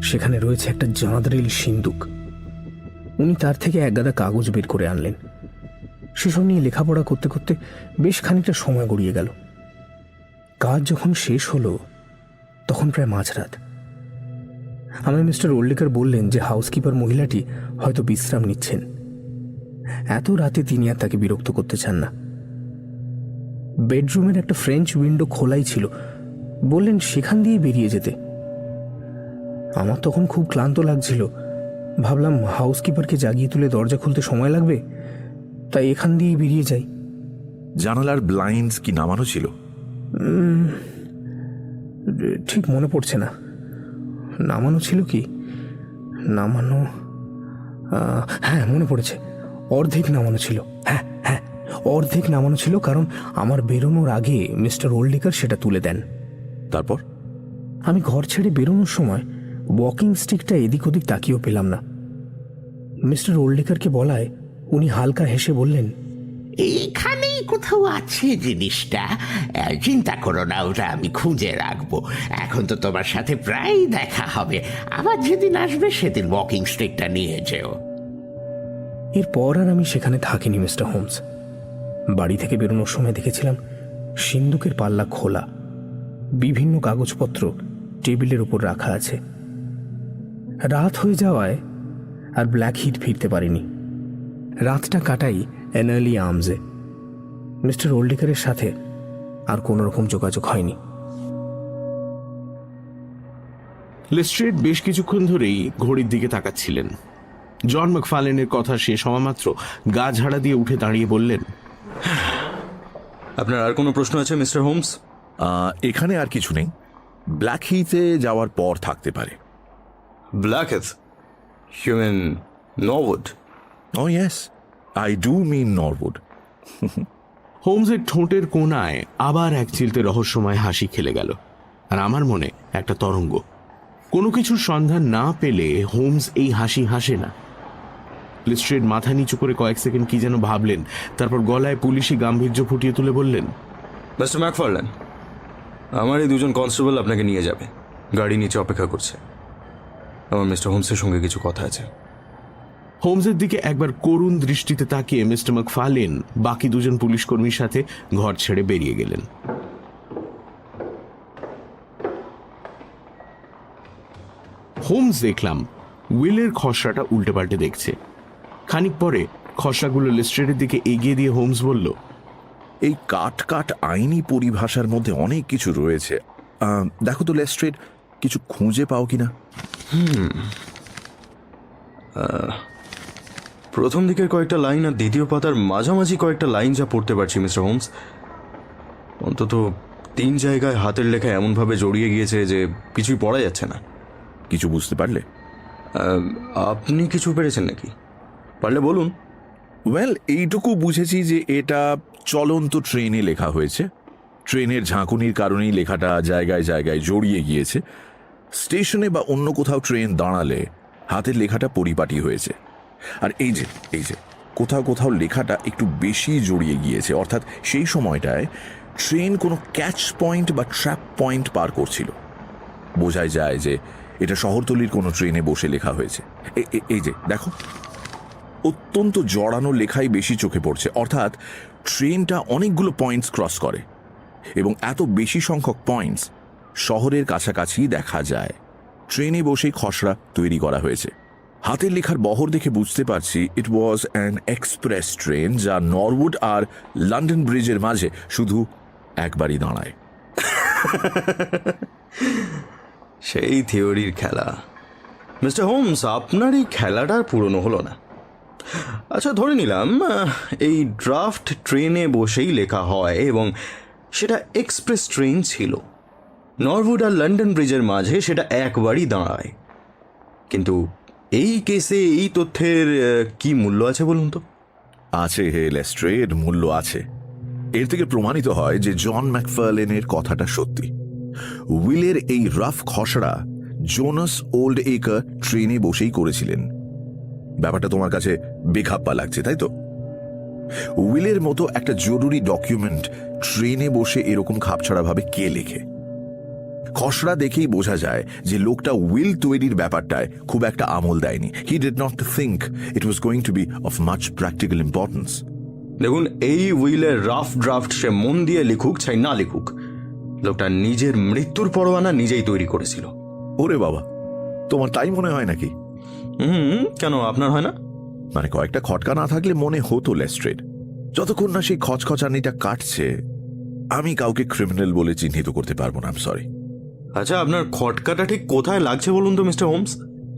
সেখানে রয়েছে একটা জাঁদরেল সিন্দুক। উনি তার থেকে এক গাদা কাগজ বের করে আনলেন। সেসব নিয়ে লেখাপড়া করতে করতে বেশ খানিকটা সময় গড়িয়ে গেল। কাজ যখন শেষ হলো তখন প্রায় মাঝরাত। আমায় মিস্টার ওল্ডেকার বললেন যে হাউসকিপার মহিলাটি হয়তো বিশ্রাম নিচ্ছেন। এত রাতে তিনি আর তাকে বিরক্ত করতে চান না। বেডরুমের একটা ফ্রেঞ্চ উইন্ডো খোলাই ছিল, বললেন সেখান দিয়ে বেরিয়ে যেতে। আমার তখন খুব ক্লান্ত লাগছিল। ভাবলাম হাউসকিপারকে জাগিয়ে তুলে দরজা খুলতে সময় লাগবে, তাই এখান দিয়েই বেরিয়ে যাই। জানালার ব্লাইন্ডস কি নামানো ছিল? ঠিক মনে পড়ছে না। নামানো ছিল কি? নামানো, হ্যাঁ মনে পড়েছে, অর্ধেক নামানো ছিল। হ্যাঁ অর্ধেক নামানো ছিল, কারণ আমার বেরোনোর আগে মিস্টার ওল্ডেকার সেটা তুলে দেন। তারপর? আমি ঘর ছেড়ে বেরোনোর সময় ওয়াকিং স্টিকটা এদিক ওদিক তাকিয়েও পেলাম না। মিস্টার ওল্ডেকারকে বলায় উনি হালকা হেসে বললেন, এইখানেই কোথাও আছে জিনিসটা। চিন্তা করো না, ওটা আমি খুঁজে রাখবো। এখন তো তোমার সাথে প্রায় দেখা হবে, আবার যেদিন আসবে সেদিন ওয়াকিং স্টিকটা নিয়ে যেও। এরপর আর আমি সেখানে থাকিনি মিস্টার হোমস। বাড়ি থেকে বেরোনোর সময় দেখেছিলাম সিন্দুকের পাল্লা খোলা, বিভিন্ন কাগজপত্র টেবিলের উপর রাখা আছে। রাত হয়ে যাওয়ায় আর ব্ল্যাক হিট ফিরতে পারিনি। রাতটা কাটাই এনার্লি আর্মসে। মিস্টার ওল্ডেকারের সাথে আর কোনো রকম যোগাযোগ হয়নি। লেস্ট্রেড বেশ কিছুক্ষণ ধরেই ঘড়ির দিকে তাকাচ্ছিলেন। জন ম্যাকফার্লেনের কথা শেষ হওয়া মাত্র গা ঝাড়া দিয়ে উঠে দাঁড়িয়ে বললেন, আপনার আর কোনো প্রশ্ন আছে মিস্টার হোমস? এখানে আর কিছু নেই। ব্ল্যাক হিথে যাওয়ার পর থাকতে পারে। ব্ল্যাকহেথ? হিউম্যান Norwood? Oh yes, I do mean Norwood. হোমসের ঠোঁটের কোণায় আবার এক চিলতে রহস্যময় হাসি খেলে গেল, আর আমার মনে একটা তরঙ্গ। কোনো কিছুর সন্ধান না পেলে হোমস এই হাসি হাসে না। লেস্ট্রেড মাথা নিচু করে কয়েক সেকেন্ড কি যেন ভাবলেন, তারপর গলায় পুলিশি গাম্ভীর্য ফুটিয়ে তুলে বললেন, মিস্টার ম্যাকফার্লেন, আমার এই দুজন কনস্টেবল আপনাকে নিয়ে যাবে। গাড়ি নিচে অপেক্ষা করছে। আমার মিস্টার হোমসের সঙ্গে কিছু কথা আছে। হোমসের দিকে একবার করুণ দৃষ্টিতে তাকিয়ে মিস্টার ম্যাকফার্লেন বাকি দুজন পুলিশ কর্মীর সাথে ঘর ছেড়ে বেরিয়ে গেলেন। হোমস দেখলাম উইলের খসড়াটা উল্টে পাল্টে দেখছে। খানিক পরে খসড়াগুলো লেস্ট্রেডের দিকে এগিয়ে দিয়ে হোমস বলল, এই কাট কাট আইনি পরিভাষার মধ্যে অনেক কিছু রয়েছে। দেখো তো লেস্ট্রেড, কিছু খুঁজে পাও কিনা? প্রথম দিকের কয়েকটা লাইন আর দ্বিতীয় পাতার মাঝামাঝি কয়েকটা লাইন যা পড়তে পারছি মিস্টার হোমস, অন্তত 3 জায়গায় হাতের লেখা এমনভাবে জড়িয়ে গিয়েছে যে কিছুই পড়া যাচ্ছে না। কিছু বুঝতে পারলে? আপনি কিছু পেরেছেন নাকি? পারলে বলুন। ওয়েল, এইটুকু বুঝেছি যে এটা চলন্ত ট্রেনে লেখা হয়েছে। ট্রেনের ঝাঁকুনির কারণেই লেখাটা জায়গায় জায়গায় জড়িয়ে গিয়েছে। স্টেশনে বা অন্য কোথাও ট্রেন দাঁড়ালে হাতের লেখাটা পরিপাটি হয়েছে। আর এই যে কোথাও কোথাও লেখাটা একটু বেশি জড়িয়ে গিয়েছে, অর্থাৎ সেই সময়টায় ট্রেন কোনো ক্যাচ পয়েন্ট বা ট্র্যাপ পয়েন্ট পার করছিল। বোঝাই যায় যে এটা শহরতলির কোনো ট্রেনে বসে লেখা হয়েছে। এই যে দেখো, অত্যন্ত জড়ানো লেখাই বেশি চোখে পড়ছে, অর্থাৎ ট্রেনটা অনেকগুলো পয়েন্টস ক্রস করে এবং এত বেশি সংখ্যক পয়েন্টস শহরের কাছাকাছি দেখা যায়। ট্রেনে বসেই খসড়া তৈরি করা হয়েছে। হাতের লেখার বহর দেখে বুঝতে পারছি ইট ওয়াজ অ্যান এক্সপ্রেস ট্রেন, যা নরউড আর লন্ডন ব্রিজের মাঝে শুধু একবারই দাঁড়ায়। সেই থিওরির খেলা। মিস্টার হোমস, আপনার এই খেলাটার পুরনো হলো না। আচ্ছা, ধরে নিলাম এই ড্রাফট ট্রেনে বসেই লেখা হয় এবং সেটা এক্সপ্রেস ট্রেন ছিল। নরউড আর লন্ডন ব্রিজের মাঝে সেটা একবারই দাঁড়ায়। কিন্তু এই কেসে এই তথ্যের কি মূল্য আছে বলুন তো? আছে হে লেস্ট্রেড, মূল্য আছে। এর থেকে প্রমাণিত হয় যে জন ম্যাকফার্লেনের কথাটা সত্যি। উইলের এই রাফ খসড়া জোনাস ওল্ড একার ট্রেনে বসেই করেছিলেন। ব্যাপারটা তোমার কাছে বেখাপ্পা লাগছে, তাই তো? উইলের মতো একটা জরুরি ডকুমেন্ট ট্রেনে বসে এরকম খাপছাড়াভাবে কে লেখে? খসড়া দেখেই বোঝা যায় যে লোকটা উইল তৈরির ব্যাপারটায় খুব একটা আমল দেয়নি। He did not think it was going to be of much practical importance. দেখুন, এই উইলের রাফ ড্রাফট সে মন দিয়ে লিখুক চাই না লিখুক, লোকটা নিজের মৃত্যুর পরোয়ানা নিজেই তৈরি করেছিল। ওরে বাবা, তোমার তাই মনে হয় নাকি? কেন, আপনার হয় না? মানে কয়েকটা খটকা না থাকলে মনে হতো লেস্ট্রেড। যতক্ষণ না সেই খচখচানিটা কাটছে, আমি কাউকে ক্রিমিনাল বলে চিহ্নিত করতে পারবো না। I am sorry. আচ্ছা, আপনার খটকাটা ঠিক কোথায় লাগছে বলুন তো মিস্টার হোমস?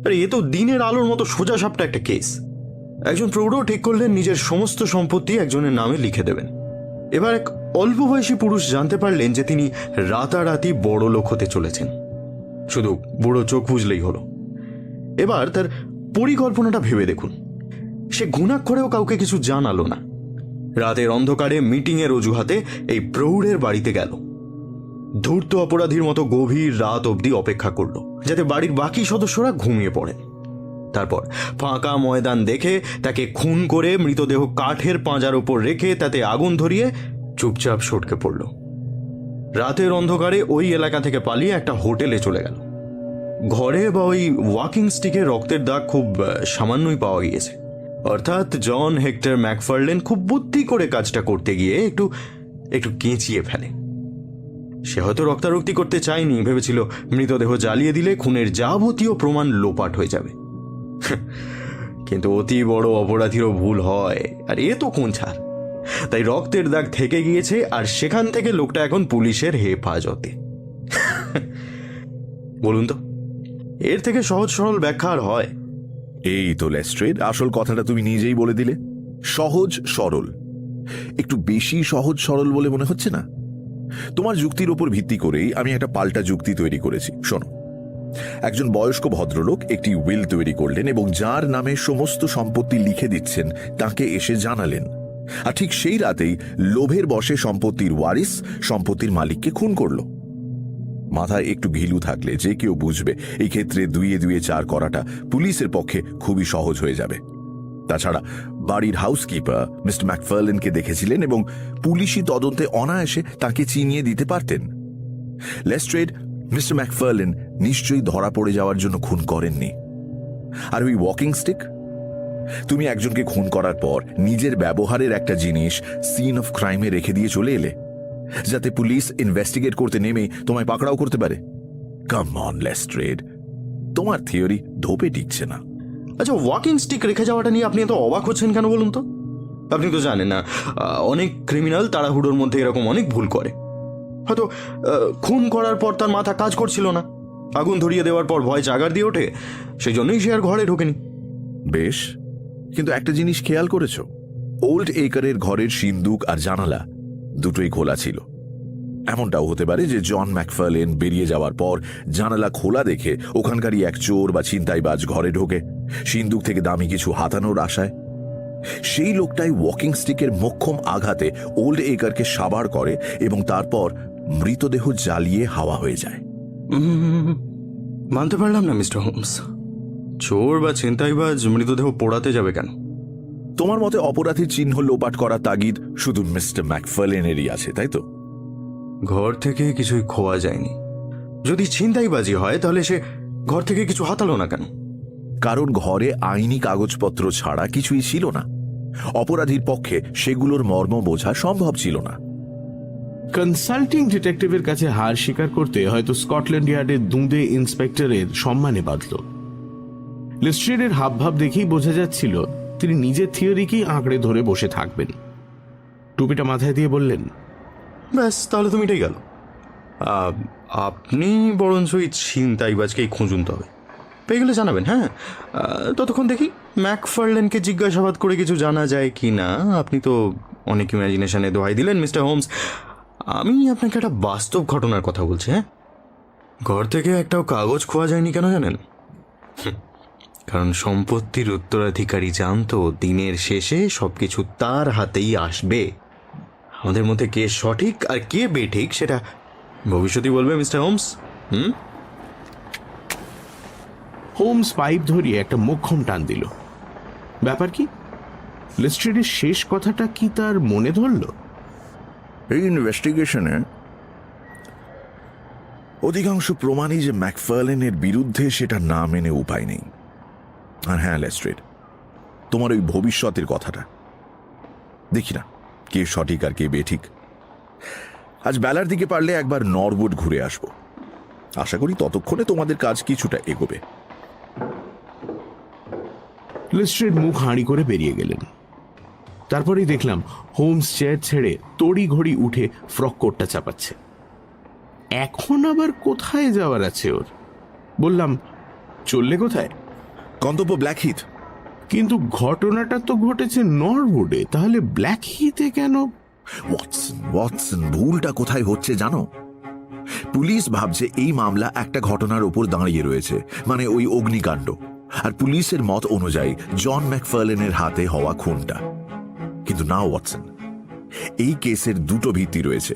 আরে এ তো দিনের আলোর মতো সোজা সাপটা একটা কেস। একজন প্রৌঢ় ঠিক করলেন নিজের সমস্ত সম্পত্তি একজনের নামে লিখে দেবেন। এবার এক অল্প বয়সী পুরুষ জানতে পারলেন যে তিনি রাতারাতি বড় লোক হতে চলেছেন। শুধু বুড়ো চোখ বুঝলেই হলো। এবার তার পরিকল্পনাটা ভেবে দেখুন। সে ঘুণাক্ষরেও কাউকে কিছু জানালো না। রাতের অন্ধকারে মিটিংয়ের অজুহাতে এই প্রৌঢ়ের বাড়িতে গেল। ধূর্ত অপরাধীর মতো গভীর রাত অবধি অপেক্ষা করলো যাতে বাড়ির বাকি সদস্যরা ঘুমিয়ে পড়ে। তারপর ফাঁকা ময়দান দেখে তাকে খুন করে মৃতদেহ কাঠের পাঁজার ওপর রেখে তাতে আগুন ধরিয়ে চুপচাপ সটকে পড়ল। রাতের অন্ধকারে ওই এলাকা থেকে পালিয়ে একটা হোটেলে চলে গেল। ঘরে বা ওই ওয়াকিং স্টিকে রক্তের দাগ খুব সামান্যই পাওয়া গিয়েছে। অর্থাৎ জন হেক্টর ম্যাকফার্লেন খুব বুদ্ধি করে কাজটা করতে গিয়ে একটু কেঁচিয়ে ফেলে। সে হয়তো রক্তারক্তি করতে চায়নি, ভেবেছিল মৃতদেহ জ্বালিয়ে দিলে খুনের যাবতীয় প্রমাণ লোপাট হয়ে যাবে। কিন্তু অতি বড় অপরাধীরও ভুল হয়, আর এ তো কোন ছাড়। তাই রক্তের দাগ থেকে গিয়েছে, আর সেখান থেকে লোকটা এখন পুলিশের হেফাজতে। বলুন তো, এর থেকে সহজ সরল ব্যাখ্যা আর হয়? এই তো লেস্ট্রেড, আসল কথাটা তুমি নিজেই বলে দিলে। সহজ সরল, একটু বেশি সহজ সরল বলে মনে হচ্ছে না? তোমার যুক্তির ওপর ভিত্তি করেই আমি একটা পাল্টা যুক্তি তৈরি করেছি। শোনো, একজন বয়স্ক ভদ্রলোক একটি উইল তৈরি করলেন এবং যার নামে সমস্ত সম্পত্তি লিখে দিচ্ছেন তাকে এসে জানালেন, আর ঠিক সেই রাতেই লোভের বশে সম্পত্তির ওয়ারিস সম্পত্তির মালিককে খুন করল। মাথায় একটু ঘিলু থাকলে যে কেউ বুঝবে এই ক্ষেত্রে 2 এ 2 4 করাটা পুলিশের পক্ষে খুবই সহজ হয়ে যাবে। তাছাড়া বাড়ির হাউসকিপার মিস্টার ম্যাকফার্লেনকে দেখেছিলেন এবং পুলিশি তদন্তে অনায়াসে তাকে চিনিয়ে দিতে পারতেন। লেস্ট্রেড, মিস্টার ম্যাকফার্লেন নিশ্চয়ই ধরা পড়ে যাওয়ার জন্য খুন করেননি। আর ওই ওয়াকিং স্টিক, তুমি একজনকে খুন করার পর নিজের ব্যবহারের একটা জিনিস সিন অফ ক্রাইমে রেখে দিয়ে চলে এলে, যাতে পুলিশ ইনভেস্টিগেট করতে নেমে তোমায় পাকড়াও করতে পারে। কাম অন লেস্ট্রেড, তোমার থিওরি ধোপে টিকছে না। আচ্ছা, ওয়াকিং স্টিক রেখে যাওয়াটা নিয়ে আপনি এত অবাক হচ্ছেন কেন বলুন তো? আপনি তো জানেন না, অনেক ক্রিমিনাল তাড়াহুড়োর মধ্যে এরকম অনেক ভুল করে। হয়তো খুন করার পর তার মাথা কাজ করছিল না, আগুন ধরিয়ে দেওয়ার পর ভয় জাগার দিয়ে ওঠে, সেই জন্যই সে আর ঘরে ঢোকেনি। বেশ, কিন্তু একটা জিনিস খেয়াল করেছো? ওল্ড একরের ঘরের সিন্দুক আর জানালা দুটোই খোলা ছিল। এমনটাও হতে পারে যে জন ম্যাকফার্লেন বেরিয়ে যাওয়ার পর জানালা খোলা দেখে ওখানকারই এক চোর বা ছিনতাইবাজ ঘরে ঢোকে, সিন্দুক থেকে দামি কিছু হাতানোর আশায়। সেই লোকটাই ওয়াকিং স্টিকের মোক্ষম আঘাতে ওল্ড একরকে সাবার করে এবং তারপর মৃতদেহ জ্বালিয়ে হাওয়া হয়ে যায়। মানতে পারলাম না মিস্টার হোমস, চোর বা ছিনতাইবাজ মৃতদেহ পোড়াতে যাবে কেন? তোমার মতে অপরাধীর চিহ্ন লোপাট করার তাগিদ শুধু মিস্টার ম্যাকফার্লেনেরই আছে, তাই তো? ঘর থেকে কিছুই খোয়া যায়নি। যদি ছিনতাইবাজি হয় তাহলে সে ঘর থেকে কিছু হাতালো না কেন? কারণ ঘরে আইনি কাগজপত্র ছাড়া কিছুই ছিল না। অপরাধীর পক্ষে সেগুলোর মর্ম বোঝা সম্ভব ছিল না। কনসাল্টিং ডিটেকটিভের কাছে হার স্বীকার করতে হয়তো স্কটল্যান্ড ইয়ার্ডের দুঁদে ইন্সপেক্টরের সম্মানে বাঁধল। লেস্ট্রেডের হাবভাব দেখেই বোঝা যাচ্ছিল তিনি নিজের থিওরিকেই আঁকড়ে ধরে বসে থাকবেন। টুপিটা মাথায় দিয়ে বললেন, ব্যাস, তাহলে তুমি এটাই গেল। আপনি বরঞ্চ ওই ছিনতাইবাজকেই খুঁজুন, তবে পেয়ে গেলে জানাবেন। হ্যাঁ, ততক্ষণ দেখি ম্যাকফার্লেনকে জিজ্ঞাসাবাদ করে কিছু জানা যায় কি না। আপনি তো অনেক ইমাজিনেশনে দোহাই দিলেন মিস্টার হোমস। আমি আপনাকে একটা বাস্তব ঘটনার কথা বলছি। হ্যাঁ, ঘর থেকে একটাও কাগজ খোয়া যায়নি কেন জানেন? কারণ সম্পত্তির উত্তরাধিকারী জানতো দিনের শেষে সবকিছু তার হাতেই আসবে। আমাদের মধ্যে কে সঠিক আর কে বেঠিক সেটা ভবিষ্যতই বলবে মিস্টার হোমস। হোমস পাইপ ধরিয়ে একটা মোক্ষম টান দিল। ব্যাপার কি? লেস্ট্রেডের শেষ কথাটা কি তার মনে ধরল? এই ইনভেস্টিগেশনে অধিকাংশ প্রমাণই যে ম্যাকফার্লেনের বিরুদ্ধে সেটা না মেনে উপায় নেই। আর হ্যাঁ লেস্ট্রেড, তোমার ওই ভবিষ্যতের কথাটা দেখি না কে সঠিক আর কে বেঠিক। আজ বেলার দিকে পারলে একবার নরউড ঘুরে আসব। আশা করি ততক্ষণে তোমাদের কাজ কিছুটা এগোবে। লেস্ট্রেড মুখ হাঁড়ি করে বেরিয়ে গেলেন। তারপরেই দেখলাম হোমস চেয়ার ছেড়ে তড়ি ঘড়ি উঠে ফ্রক কোটটা চাপাচ্ছে। এখন আবার কোথায় যাওয়ার আছে ওর? বললাম, চললে কোথায়? গন্তব্য ব্ল্যাকহিথ। কিন্তু ঘটনাটা তো ঘটেছে নরউডে, তাহলে ব্ল্যাকহিথে কেন? ওয়াটসন, ভুলটা কোথায় হচ্ছে জানো? পুলিশ ভাবছে এই মামলা একটা ঘটনার উপর দাঁড়িয়ে রয়েছে, মানে ওই অগ্নিকাণ্ড, আর পুলিশের মত অনুযায়ী জন ম্যাকফার্লেনের হাতে হওয়া খুনটা। কিন্তু না ওয়াটসন, এই কেসের দুটো ভিত্তি রয়েছে।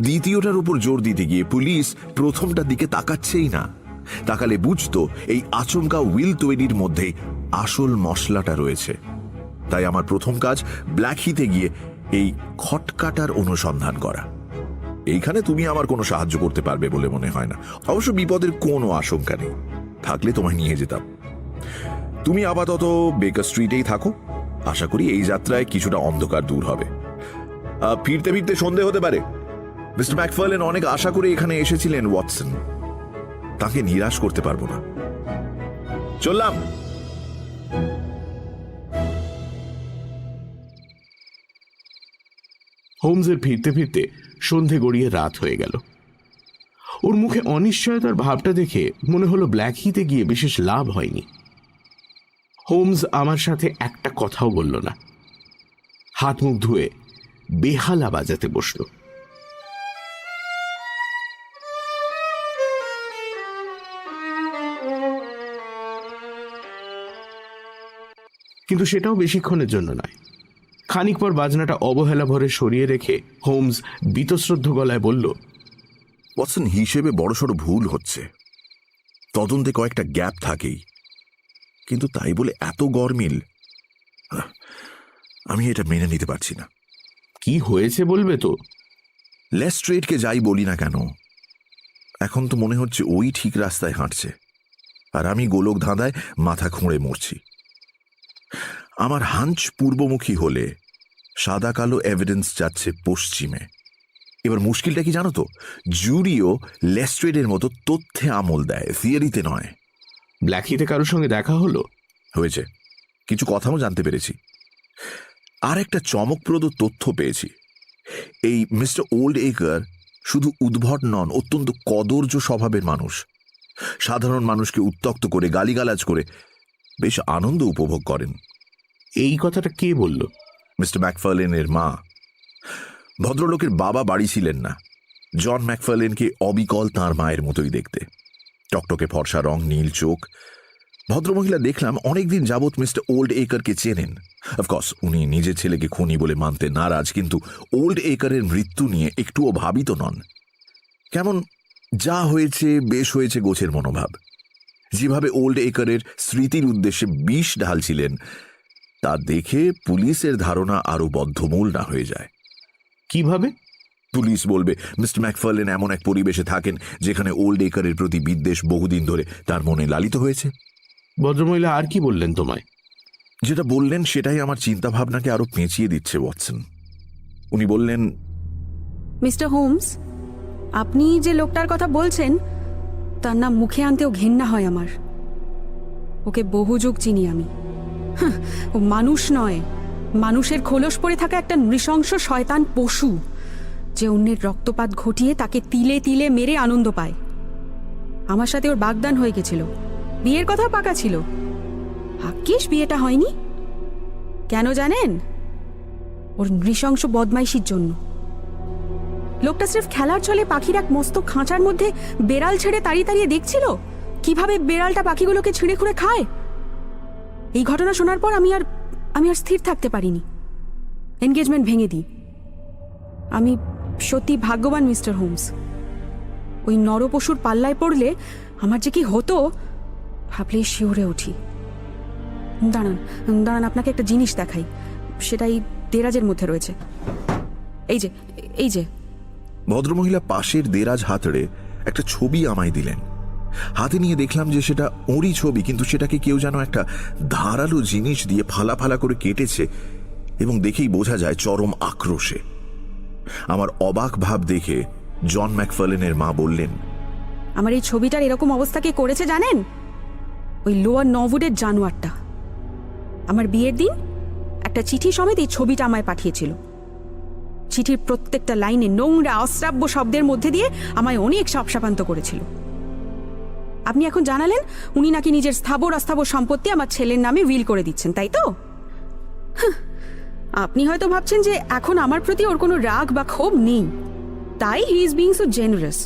দ্বিতীয়টার উপর জোর দিতে গিয়ে পুলিশ প্রথমটার দিকে তাকাচ্ছেই না। তাকালে বুঝতো এই আচমকা উইল তৈরির মধ্যে আসল মশলাটা রয়েছে। তাই আমার প্রথম কাজ ব্ল্যাকহিতে গিয়ে এই খটকাটার অনুসন্ধান করা। এইখানে তুমি আমার কোনো সাহায্য করতে পারবে বলে মনে হয় না। অবশ্য বিপদের কোনো আশঙ্কা নেই, থাকলে তোমায় নিয়ে যেতাম। তুমি আপাতত বেকার স্ট্রিটেই থাকো। আশা করি এই যাত্রায় কিছুটা অন্ধকার দূর হবে। ফিরতে ফিরতে সন্ধে হতে পারে। মিস্টার ম্যাকফার্লেন অনেক আশা করে এখানে এসেছিলেন ওয়াটসন, তাকে নিরাশ করতে পারবো না। চললাম। হোমসের ফিরতে ফিরতে সন্ধে গড়িয়ে রাত হয়ে গেল। ওর মুখে অনিশ্চয়তার ভাবটা দেখে মনে হলো ব্ল্যাকহিতে গিয়ে বিশেষ লাভ হয়নি। হোমস আমার সাথে একটা কথাও বলল না, হাত মুখ ধুয়ে বেহালা বাজাতে বসল। কিন্তু সেটাও বেশিক্ষণের জন্য নয়। খানিক পর বাজনাটা অবহেলা ভরে সরিয়ে রেখে হোমস বীতশ্রদ্ধ গলায় বলল, ওয়াটসন, হিসেবে বড়সড় ভুল হচ্ছে। তদন্তে কয়েকটা গ্যাপ থাকেই, কিন্তু তাই বলে এত গরমিল আমি এটা মেনে নিতে পারছি না। কি হয়েছে বলবে তো? লেস্ট্রেডকে যাই বলি না কেন, এখন তো মনে হচ্ছে ওই ঠিক রাস্তায় হাঁটছে, আর আমি গোলক ধাঁধায় মাথা খুঁড়ে মরছি। আমার হাঞ্চ পূর্বমুখী হলে সাদা কালো এভিডেন্স যাচ্ছে পশ্চিমে। এবার মুশকিলটা কি জানো তো, জুরিও লেস্ট্রেডের মতো তথ্যে আমল দেয়, থিওরিতে নয়। ব্ল্যাকহিতে কারোর সঙ্গে দেখা হলো? হয়েছে, কিছু কথাও জানতে পেরেছি। আর একটা চমকপ্রদ তথ্য পেয়েছি। এই মিস্টার ওল্ড একার শুধু উদ্ভট নন, অত্যন্ত কদর্য স্বভাবের মানুষ। সাধারণ মানুষকে উত্ত্যক্ত করে, গালিগালাজ করে বেশ আনন্দ উপভোগ করেন। এই কথাটা কে বলল? মিস্টার ম্যাকফার্লেনের মা। ভদ্রলোকের বাবা বাড়ি ছিলেন না। জন ম্যাকফার্লেনকে অবিকল তাঁর মায়ের মতোই দেখতে, টকটকে ফর্সা রং, নীল চোখ। ভদ্রমহিলা দেখলাম অনেকদিন যাবৎ মিস্টার ওল্ড একারকে চেনেন। অফকোর্স উনি নিজের ছেলেকে খুনি বলে মানতে নারাজ, কিন্তু ওল্ড একারের মৃত্যু নিয়ে একটুও ভাবিত নন। কেমন যা হয়েছে বেশ হয়েছে গোছের মনোভাব। যেভাবে ওল্ড একারের স্মৃতির উদ্দেশ্যে বিষ ঢালছিলেন, তা দেখে পুলিশের ধারণা আরো বদ্ধমূল না হয়ে যায়। কিভাবে? পুলিশ বলবে মিস্টার ম্যাকফার্লেন এমন এক পরিবেশে থাকেন যেখানে ওল্ড একারের প্রতি বিদ্বেষ বহুদিন ধরে তার মনে লালিত হয়েছে। ভদ্রমহিলা আর কি বললেন তোমায়? যেটা বললেন সেটাই আমার চিন্তাভাবনাকে আরো পেঁচিয়ে দিচ্ছে ওয়াটসন। উনি বললেন, মিস্টার হোমস, আপনি যে লোকটার কথা বলছেন তার নাম মুখে আনতেও ঘেন্না হয় আমার। ওকে বহু যুগ চিনি আমি। ও মানুষ নয়, মানুষের খোলস পরে থাকা একটা নৃশংস শয়তান পশু, যে অন্যের রক্তপাত ঘটিয়ে তাকে তিলে তিলে মেরে আনন্দ পায়। আমার সাথে ওর বাগদান হয়ে গেছিল, বিয়ের কথা পাকা ছিল। ভাগ্যিস বিয়েটা হয়নি। কেন জানেন? ওর নৃশংস বদমাইশির জন্য। লোকটা স্রেফ খেলার ছলে পাখির এক মস্ত খাঁচার মধ্যে বেড়াল ছেড়ে তাড়িয়ে তাড়িয়ে দেখছিল কিভাবে বেড়ালটা পাখিগুলোকে ছিঁড়ে খুঁড়ে খায়। এই ঘটনা শোনার পর আমি আর স্থির থাকতে পারিনি, এনগেজমেন্ট ভেঙে দিই। আমি সত্যি ভাগ্যবান মিস্টার হোমস। ওই নরপশুর পাল্লায় পড়লে আমার যে কি হতো ভাবলেই শিউরে উঠি। দাঁড়ান দাঁড়ান, আপনাকে একটা জিনিস দেখাই। সেটা এই দেরাজের মধ্যে রয়েছে। এই যে। ভদ্রমহিলা পাশের দেরাজ হাতড়ে একটা ছবি আমায় দিলেন। হাতে নিয়ে দেখলাম যে সেটা ওরই ছবি, কিন্তু সেটাকে কেউ যেন একটা ধারালো জিনিস দিয়ে ফালা ফালা করে কেটেছে, এবং দেখেই বোঝা যায় চরম আক্রোশে। আমার অবাক ভাব দেখে জন ম্যাকফার্লেনের মা বললেন, আমার এই ছবিটার এরকম অবস্থা কে করেছে জানেন? ওই লোয়ার নভুডের জানোয়ারটা। আমার বিয়ের দিন একটা চিঠি সমেত এই ছবিটা আমায় পাঠিয়েছিল। চিঠির প্রত্যেকটা লাইনে নোংরা অশ্রাব্য শব্দের মধ্যে দিয়ে আমায় অনেক শাপশাপান্ত করেছিল। আপনি এখন জানালেন উনি নাকি নিজের স্থাবর অস্থাবর সম্পত্তি আমার ছেলের নামে উইল করে দিচ্ছেন, তাই তো? আপনি হয়তো ভাবছেন যে এখন আমার প্রতি ওর কোনো রাগ বা ক্ষোভ নেই, তাই he is being so generous.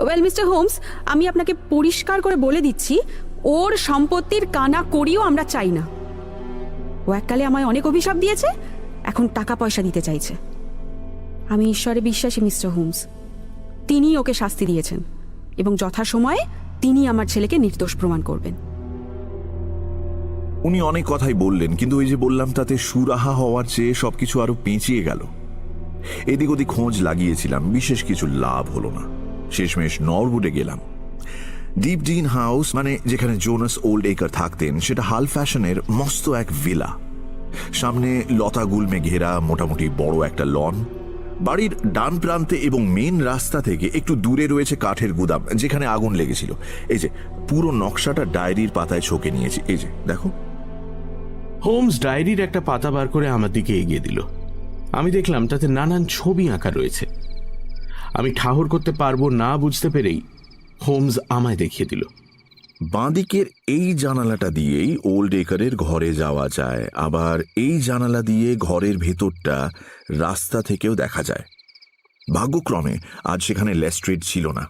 Well mister Holmes, আমি আপনাকে পরিষ্কার করে বলে দিচ্ছি, ওর সম্পত্তির কানা করিও আমরা চাই না। ও এককালে আমায় অনেক অভিশাপ দিয়েছে, এখন টাকা পয়সা দিতে চাইছে। আমি ঈশ্বরে বিশ্বাসী মিস্টার হোমস। তিনিই ওকে শাস্তি দিয়েছেন এবং যথাসময়ে তিনি আমার ছেলেকে নির্দোষ প্রমাণ করবেন। উনি অনেক কথাই বললেন, কিন্তু ওই যে বললাম তাতে সুরাহা হওয়ার চেয়ে সবকিছু আরো পেঁচিয়ে গেল। এদিক ওদিক খোঁজ লাগিয়েছিলাম, বিশেষ কিছু লাভ হলো না। শেষমেশ নরউডে গেলাম। ডিপ ডিন হাউস, মানে যেখানে জোনাস ওল্ড একার থাকতেন, সেটা হাল ফ্যাশনের মস্ত এক ভিলা। সামনে লতা গুল্মে ঘেরা মোটামুটি বড় একটা লন। বাড়ির ডান প্রান্তে এবং মেন রাস্তা থেকে একটু দূরে রয়েছে কাঠের গুদাম, যেখানে আগুন লেগেছিল। এই যে পুরো নকশাটা ডায়েরির পাতায় ছকে নিয়েছি, এই যে দেখো। হোমস ডায়েরির একটা পাতা বার করে আমার দিকে এগিয়ে দিল। আমি দেখলাম তাতে নানান ছবি আঁকা রয়েছে। আমি ঠাহর করতে পারবো না বুঝতে পেরেই হোমস আমায় দেখিয়ে দিল। বাঁদিকের এই জানালাটা দিয়েই ওল্ড একারের ঘরে যাওয়া যায়, আবার এই জানালা দিয়ে ঘরের ভেতরটা রাস্তা থেকেও দেখা যায়। ভাগ্যক্রমে আজ সেখানে লেস্ট্রেড ছিল না।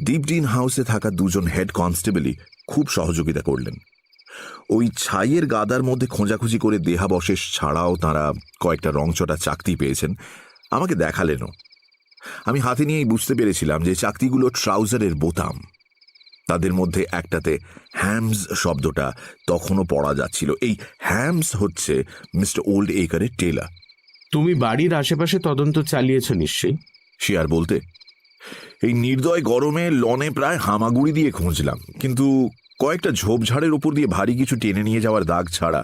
ডিপডিন হাউসে থাকা দুজন হেড কনস্টেবলই খুব সহযোগিতা করলেন। ওই ছাইয়ের গাদার মধ্যে খোঁজাখুঁজি করে দেহাবশেষ ছাড়াও তাঁরা কয়েকটা রংচটা চাকতি পেয়েছেন, আমাকে দেখালেনও। আমি হাতে নিয়েই বুঝতে পেরেছিলাম যে চাকতিগুলো ট্রাউজারের বোতাম। তাদের মধ্যে একটাতে হ্যামস শব্দটা তখনও পড়া যাচ্ছিল। এই হ্যামস হচ্ছে মিস্টার ওল্ড একারের টেলার। তুমি বাড়ির আশেপাশে তদন্ত চালিয়েছ নিশ্চয়ই? সে আর বলতে, এই নির্দয় গরমে লনে প্রায় হামাগুড়ি দিয়ে খুঁজলাম, কিন্তু কয়েকটা ঝোপঝাড়ের ওপর দিয়ে ভারী কিছু টেনে নিয়ে যাওয়ার দাগ ছাড়া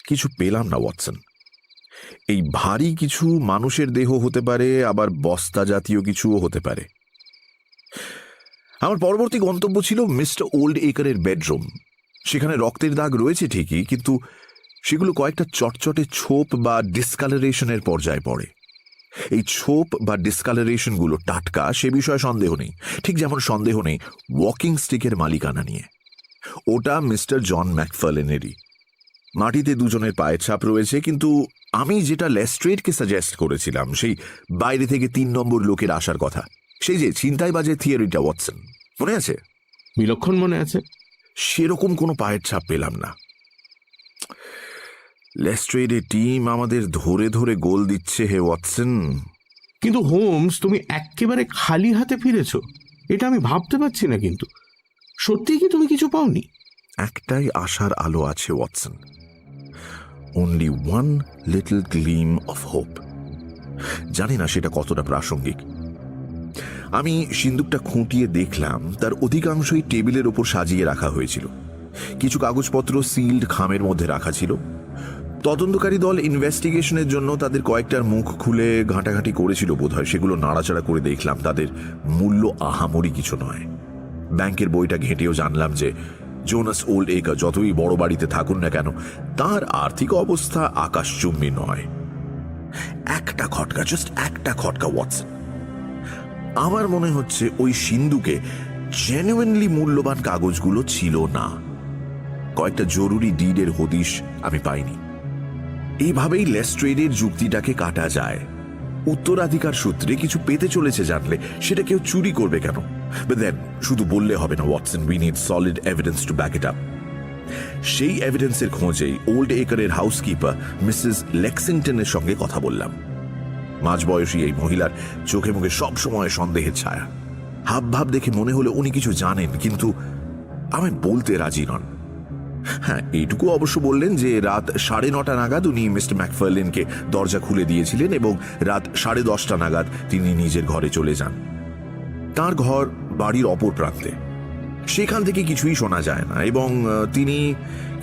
কিছু পেলাম না ওয়াটসন। এই ভারী কিছু মানুষের দেহ হতে পারে, আবার বস্তা জাতীয় কিছুও হতে পারে। আমার পরবর্তী গন্তব্য ছিল মিস্টার ওল্ড একারের বেডরুম। সেখানে রক্তের দাগ রয়েছে ঠিকই, কিন্তু সেগুলো কয়েকটা চটচটে ছোপ বা ডিসকালারেশনের পর্যায়ে পড়ে। এই ছোপ বা ডিসকালারেশনগুলো টাটকা, সে বিষয়ে সন্দেহ নেই। ঠিক যেমন সন্দেহ নেই ওয়াকিং স্টিকের মালিকানা নিয়ে। ওটা মিস্টার জন ম্যাকফার্লেনেরই। মাটিতে দুজনের পায়ের ছাপ রয়েছে, কিন্তু আমি যেটা লেস্ট্রেডকে সাজেস্ট করেছিলাম, সেই বাইরে থেকে 3 নম্বর লোকের আসার কথা, সেই যে ছিনতাইবাজের থিওরিটা, ওয়াটসন, মনে আছে? বিলক্ষণ মনে আছে। সেরকম কোনো পায়ের ছাপ পেলাম না। লেস্ট্রেডের টিম আমাদের ধরে ধরে গোল দিচ্ছে হে ওয়াটসন। কিন্তু হোমস, তুমি একেবারে খালি হাতে ফিরেছ, এটা আমি ভাবতে পারছি না। কিন্তু সত্যি কি তুমি কিছু পাওনি? একটাই আশার আলো আছে Watson, only one little Glim of hope. জানি না সেটা কতটা প্রাসঙ্গিক। আমি সিন্দুকটা খুঁটিয়ে দেখলাম তার অধিকাংশই টেবিলের ওপর সাজিয়ে রাখা হয়েছিল। কিছু কাগজপত্র সিল্ড খামের মধ্যে রাখা ছিল। তদন্তকারী দল ইনভেস্টিগেশনের জন্য তাদের কয়েকটার মুখ খুলে ঘাঁটাঘাঁটি করেছিল বোধহয়। সেগুলো নাড়াচাড়া করে দেখলাম তাদের মূল্য আহামরি কিছু নয়। ব্যাংকের বইটা ঘেঁটেও জানলাম যে জোনাস ওল্ড একার যতই বড় বাড়িতে থাকুন না কেন, তার আর্থিক অবস্থা আকাশচুম্বী নয়। একটা খটকা, জাস্ট একটা খটকা ওয়াটসন। আমার মনে হচ্ছে ওই সিন্দুকে জেনুইনলি মূল্যবান কাগজগুলো ছিল না। কয়েকটা জরুরি ডিডের হদিশ আমি পাইনি। এইভাবেই লেস্ট্রেডের যুক্তিটাকে কাটা যায়। উত্তরাধিকার সূত্রে কিছু পেতে চলেছে জানলে সেটা কেউ চুরি করবে কেন? But then, শুধু বললে হবে না Watson, we need solid evidence to back it up. সেই এভিডেন্সের খোঁজেই ওল্ড একারের হাউসকিপার মিসেস লেক্সিংটনের সঙ্গে কথা বললাম। মাঝবয়সী এই মহিলার চোখে মুখে সবসময় সন্দেহের ছায়া। হাবভাব দেখে মনে হলো উনি কিছু জানেন, কিন্তু আমি বলতে রাজি নন। হ্যাঁ, এইটুকু অবশ্য বললেন যে রাত 9:30 নাগাদ উনি মিস্টার ম্যাকফার্লেনকে দরজা খুলে দিয়েছিলেন এবং রাত 10:30 নাগাদ তিনি নিজের ঘরে চলে যান। তার ঘর বাড়ির অপর প্রান্তে। সেখান থেকে কিছুই শোনা যায় না এবং তিনি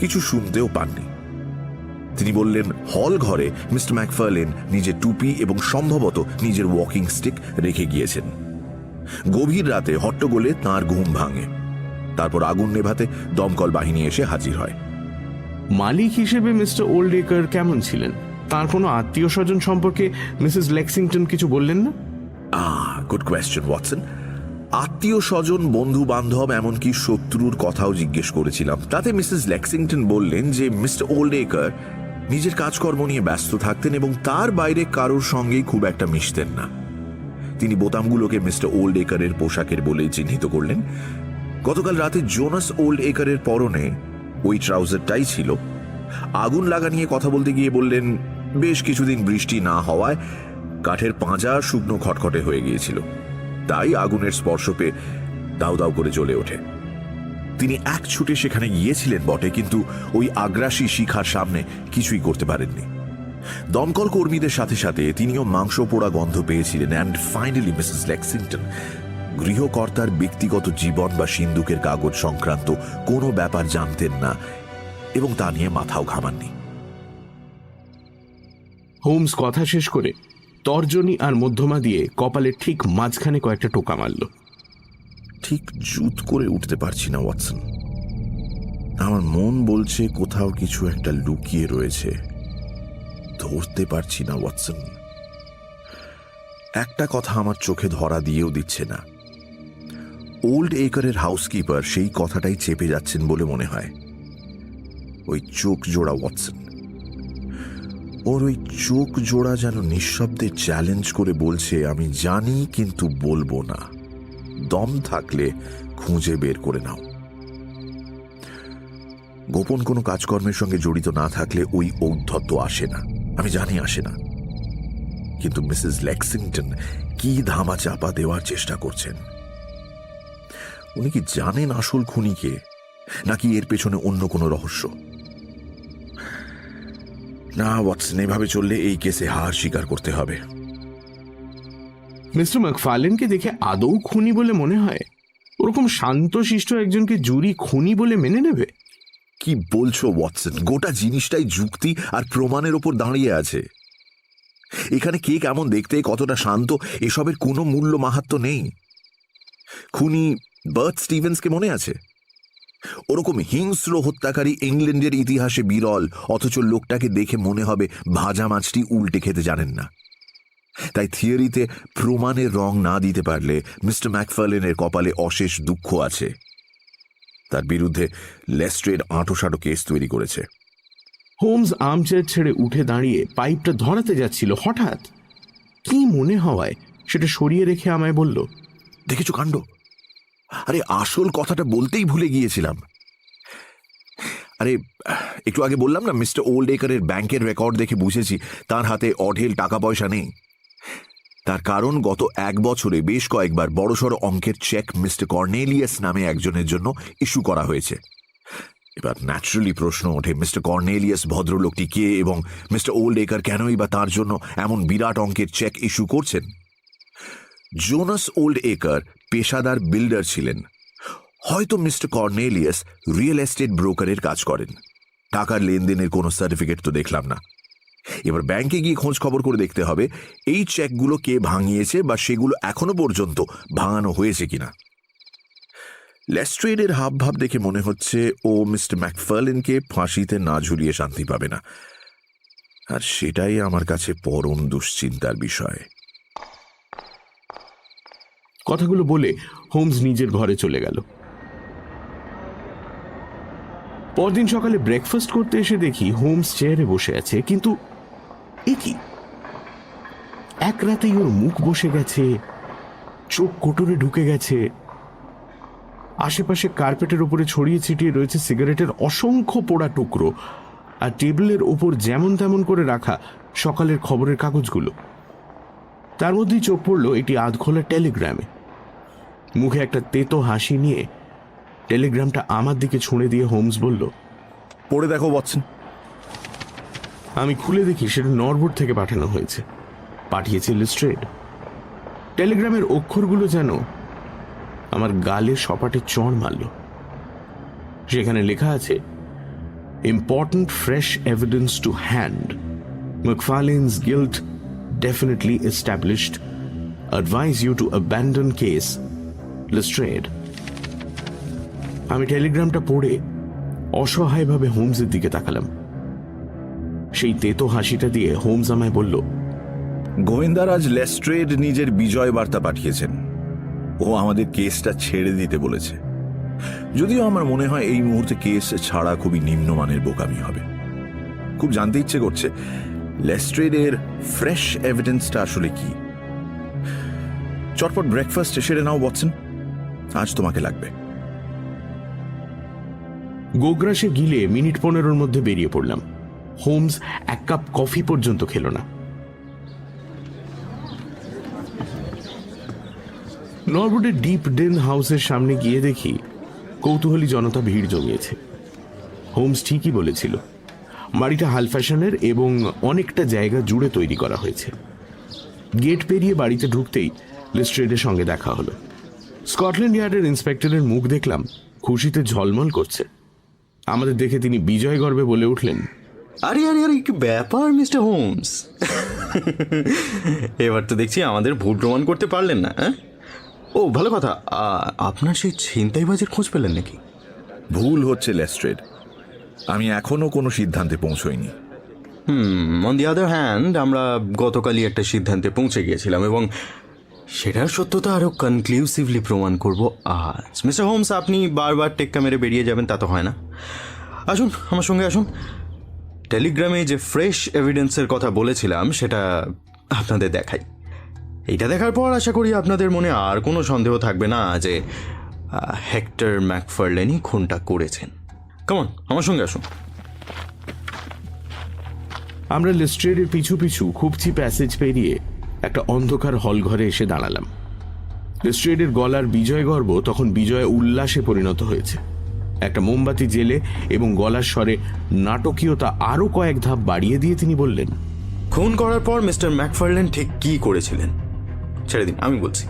কিছু শুনতেও পাননি। তিনি বললেন হল ঘরে মিস্টার ম্যাকফার্লেন নিজের টুপি এবং সম্ভবত নিজের ওয়াকিং স্টিক রেখে গিয়েছেন। গভীর রাতে হট্টগোলে তাঁর ঘুম ভাঙে। তারপর আগুন নেভাতে দমকল বাহিনী এসে হাজির হয়। মালিক হিসেবে মিস্টার ওল্ড একার কেমন ছিলেন? তার কোনো আত্মীয় স্বজন সম্পর্কে মিসেস লেক্সিংটন কিছু বললেন না? Good question Watson. আত্মীয় স্বজন, বন্ধু বান্ধব, এমনকি শত্রুর কথাও জিজ্ঞেস করেছিলাম। তাতে মিসেস লেক্সিংটন বললেন যে মিস্টার ওল্ড একার নিজের কাজকর্ম নিয়ে ব্যস্ত থাকতেন এবং তার বাইরে কারোর সঙ্গেই খুব একটা মিশতেন না। তিনি বোতামগুলোকে মিস্টার ওল্ড একারের পোশাকের বলেই চিহ্নিত করলেন। গতকাল রাতে জোনাস ওল্ড একারের পরনে ওই ট্রাউজারটাই ছিল। আগুন লাগা নিয়ে কথা বলতে গিয়ে বললেন বেশ কিছুদিন বৃষ্টি না হওয়ায় কাঠের পাঁজা শুকনো খটখটে হয়ে গিয়েছিল। তাই আগুনের স্পর্শ পেয়ে দাউ দাউ করে জ্বলে ওঠে। তিনি এক ছুটে সেখানে গিয়েছিলেন বটে, কিন্তু ওই আগ্রাসী শিখার সামনে কিছুই করতে পারেননি। দমকল কর্মীদের সাথে সাথে তিনিও মাংস পোড়া গন্ধ পেয়েছিলেন। অ্যান্ড ফাইনালি মিসেস লেক্সিংটন গৃহকর্তার ব্যক্তিগত জীবন বা সিন্দুকের কাগজ সংক্রান্ত কোনো ব্যাপার জানতেন না এবং তা নিয়ে মাথাও ঘামাননি। হোমস কথা শেষ করে তর্জনী আর মধ্যমা দিয়ে কপালের ঠিক মাঝখানে কয়েকটা টোকা মারল। ঠিক জুত করে উঠতে পারছি না ওয়াটসন। আমার মন বলছে কোথাও কিছু একটা লুকিয়ে রয়েছে, ধরতে পারছি না ওয়াটসন। একটা কথা আমার চোখে ধরা দিয়েও দিচ্ছে না। ওল্ড একরের হাউসকিপার সেই কথাটাই চেপে যাচ্ছেন বলে মনে হয়। ওই চোখ জোড়া ওয়াটসন, ওর ওই চোখ জোড়া যেন নিঃশব্দে চ্যালেঞ্জ করে বলছে, আমি জানি কিন্তু বলবো না, দম থাকলে খুঁজে বের করে নাও। গোপন কোনো কাজকর্মের সঙ্গে জড়িত না থাকলে ওই ঔদ্ধত্য আসে না, আমি জানি আসে না। কিন্তু মিসেস লেক্সিংটন কি ধামা চাপা দেওয়ার চেষ্টা করছেন? উনি কি জানেন আসল খুনিকে, নাকি এর পেছনে অন্য কোনো রহস্য? না ওয়াটসন, এভাবে চললে এই কেসে হার স্বীকার করতে হবে। মিস্টার ম্যাকফার্লেনকে দেখে আদৌ খুনি বলে মনে হয়? ওরকম শান্তশিষ্ট একজনকে জুরি খুনি বলে মেনে নেবে? কি বলছো ওয়াটসন? গোটা জিনিসটাই যুক্তি আর প্রমাণের ওপর দাঁড়িয়ে আছে। এখানে কে কেমন দেখতে, কতটা শান্ত, এসবের কোনো মূল্য মাহাত্ম্য নেই। খুনি বার্ট স্টিভেন্সকে মনে আছে? ওরকম হিংস্র হত্যাকারী ইংল্যান্ডের ইতিহাসে বিরল, অথচ লোকটাকে দেখে মনে হবে ভাজা মাছটি উল্টে খেতে জানেন না। তাই থিওরিতে প্রমাণের রং না দিতে পারলে মিস্টার ম্যাকফার্লেনের কপালে অশেষ দুঃখ আছে। তার বিরুদ্ধে লেস্ট্রেড আঁটোসাঁটো কেস তৈরি করেছে। হোমস আর্মচেয়ার ছেড়ে উঠে দাঁড়িয়ে পাইপটা ধরাতে যাচ্ছিল, হঠাৎ কি মনে হওয়ায় সেটা সরিয়ে রেখে আমায় বলল, দেখেছো কাণ্ড? আরে আসল কথাটা বলতেই ভুলে গিয়েছিলাম। আরে একটু আগে বললাম না, মিস্টার ওল্ড একরের ব্যাংকের রেকর্ড দেখে বুঝেছি তার হাতে অঢেল টাকা পয়সা নেই। তার কারণ গত 1 বছরে বেশ কয়েকবার বড়সড় অঙ্কের চেক মিস্টার কর্নেলিয়াস নামে একজনের জন্য ইস্যু করা হয়েছে। এবার ন্যাচারালি প্রশ্ন ওঠে, মিস্টার কর্নেলিয়াস ভদ্রলোকটি কে এবং মিস্টার ওল্ড একর কেনই বা তার জন্য এমন বিরাট অঙ্কের চেক ইস্যু করছেন? জোনাস ওল্ড একর পেশাদার বিল্ডার ছিলেন। হয়তো মিস্টার কর্নেলিয়াস রিয়েল এস্টেট ব্রোকারের কাজ করেন। টাকার লেনদেনের কোনো সার্টিফিকেট তো দেখলাম না। এবার ব্যাংকে গিয়ে খোঁজ খবর করে দেখতে হবে এই চেকগুলো কে ভাঙিয়েছে বা সেগুলো এখনো পর্যন্ত ভাঙানো হয়েছে কিনা। লেস্ট্রেডের হাবভাব দেখে মনে হচ্ছে ও মিস্টার ম্যাকফার্লেনকে ফাঁসিতে না ঝুলিয়ে শান্তি পাবে না, আর সেটাই আমার কাছে পরম দুশ্চিন্তার বিষয়। কথাগুলো বলে হোমস নিজের ঘরে চলে গেল। পরদিন সকালে ব্রেকফাস্ট করতে এসে দেখি হোমস চেয়ারে বসে আছে, কিন্তু এ কি? এক রাতেই ওর মুখ বসে গেছে, চোখ কোটরে ঢুকে গেছে, আশেপাশে কার্পেটের উপরে ছড়িয়ে ছিটিয়ে রয়েছে সিগারেটের অসংখ্য পোড়া টুকরো, আর টেবিলের ওপর যেমন তেমন করে রাখা সকালের খবরের কাগজগুলো। তার মধ্যেই চোখ পড়ল একটি আধখোলা টেলিগ্রামে। মুখে একটা তেতো হাসি নিয়ে টেলিগ্রামটা আমার দিকে ছুঁড়ে দিয়ে হোমস বলল, পড়ে দেখো ওয়াটসন। আমি খুলে দেখি সেটা নরবুড থেকে পাঠানো হয়েছে, পাঠিয়েছে লেস্ট্রেড। টেলিগ্রামের অক্ষরগুলো যেন আমার গালে সপাটে চড় মারল। সেখানে লেখা আছে, important fresh evidence to hand, McFarlane's guilt definitely established, advise you to abandon case, Lestrade. আমি টেলিগ্রামটা পড়ে অসহায়ভাবে হোমসের দিকে তাকালাম। সেই তেতো হাসিটা দিয়ে হোমস আমায় বলল, গোয়েন্দারাজ লেস্ট্রেড নিজের বিজয় বার্তা পাঠিয়েছেন। ও আমাদের কেসটা ছেড়ে দিতে বলেছে। যদিও আমার মনে হয় এই মুহূর্তে কেস ছাড়া খুবই নিম্নমানের বোকামি হবে। খুব জানতে ইচ্ছে করছে লেস্ট্রেডের ফ্রেশ এভিডেন্সটা আসলে কি। চটপট ব্রেকফাস্ট সেরে নাও ওয়াটসন, আজ তোমাকে লাগবে। গোগ্রাসে গিলে মিনিট 15 মধ্যে বেরিয়ে পড়লাম। হোমস 1 কাপ কফি পর্যন্ত খেল না। নরউডের ডিপ ডেন হাউসের সামনে গিয়ে দেখি কৌতূহলী জনতা ভিড় জমিয়েছে। হোমস ঠিকই বলেছিল, বাড়িটা হাল ফ্যাশনের এবং অনেকটা জায়গা জুড়ে তৈরি করা হয়েছে। গেট পেরিয়ে বাড়িতে ঢুকতেই লেস্ট্রেডের সঙ্গে দেখা হলো। স্কটল্যান্ড ইয়ার্ডের ইন্সপেক্টরের মুখ দেখলাম খুশিতে ঝলমল করছে। আমাদের দেখে তিনি বিজয় গর্বে বলে উঠলেন, আরে আরে আরে কি ব্যাপার মিস্টার হোমস, এবার তো দেখছি আমাদের ভুল প্রমাণ করতে পারলেন না। ও ভালো কথা, আপনার সেই ছিনতাইবাজির খোঁজ পেলেন নাকি? ভুল হচ্ছে লেস্ট্রেড, আমি এখনো কোনো সিদ্ধান্তে পৌঁছইনি। অন দি আদার হ্যান্ড আমরা গতকালই একটা সিদ্ধান্তে পৌঁছে গিয়েছিলাম এবং সেটার সত্যতা আরও কনক্লুসিভলি প্রমাণ করব আজ। মিস্টার হোমস, আপনি বারবার টেক্কা মেরে বেরিয়ে যাবেন তা তো হয় না। আসুন আমার সঙ্গে আসুন। টেলিগ্রামে যে ফ্রেশ এভিডেন্সের কথা বলেছিলাম সেটা আপনাদের দেখাই। এইটা দেখার পর আশা করি আপনাদের মনে আর কোনো সন্দেহ থাকবে না যে হেক্টর ম্যাকফার্লেনই খুনটা করেছেন। কেমন, আমার সঙ্গে আসুন। আমরা লেস্ট্রেডের পিছু পিছু খুবচি প্যাসেজ পেরিয়ে একটা অন্ধকার হল ঘরে এসে দাঁড়ালাম। লেস্ট্রেডের গলার বিজয় গর্ব তখন বিজয় উল্লাসে পরিণত হয়েছে। একটা মোমবাতি জেলে এবং গলার স্বরে নাটকীয়তা আরও কয়েক ধাপ বাড়িয়ে দিয়ে তিনি বললেন, খুন করার পর মিস্টার ম্যাকফার্লেন ঠিক কি করেছিলেন ছেড়ে দিন, আমি বলছি।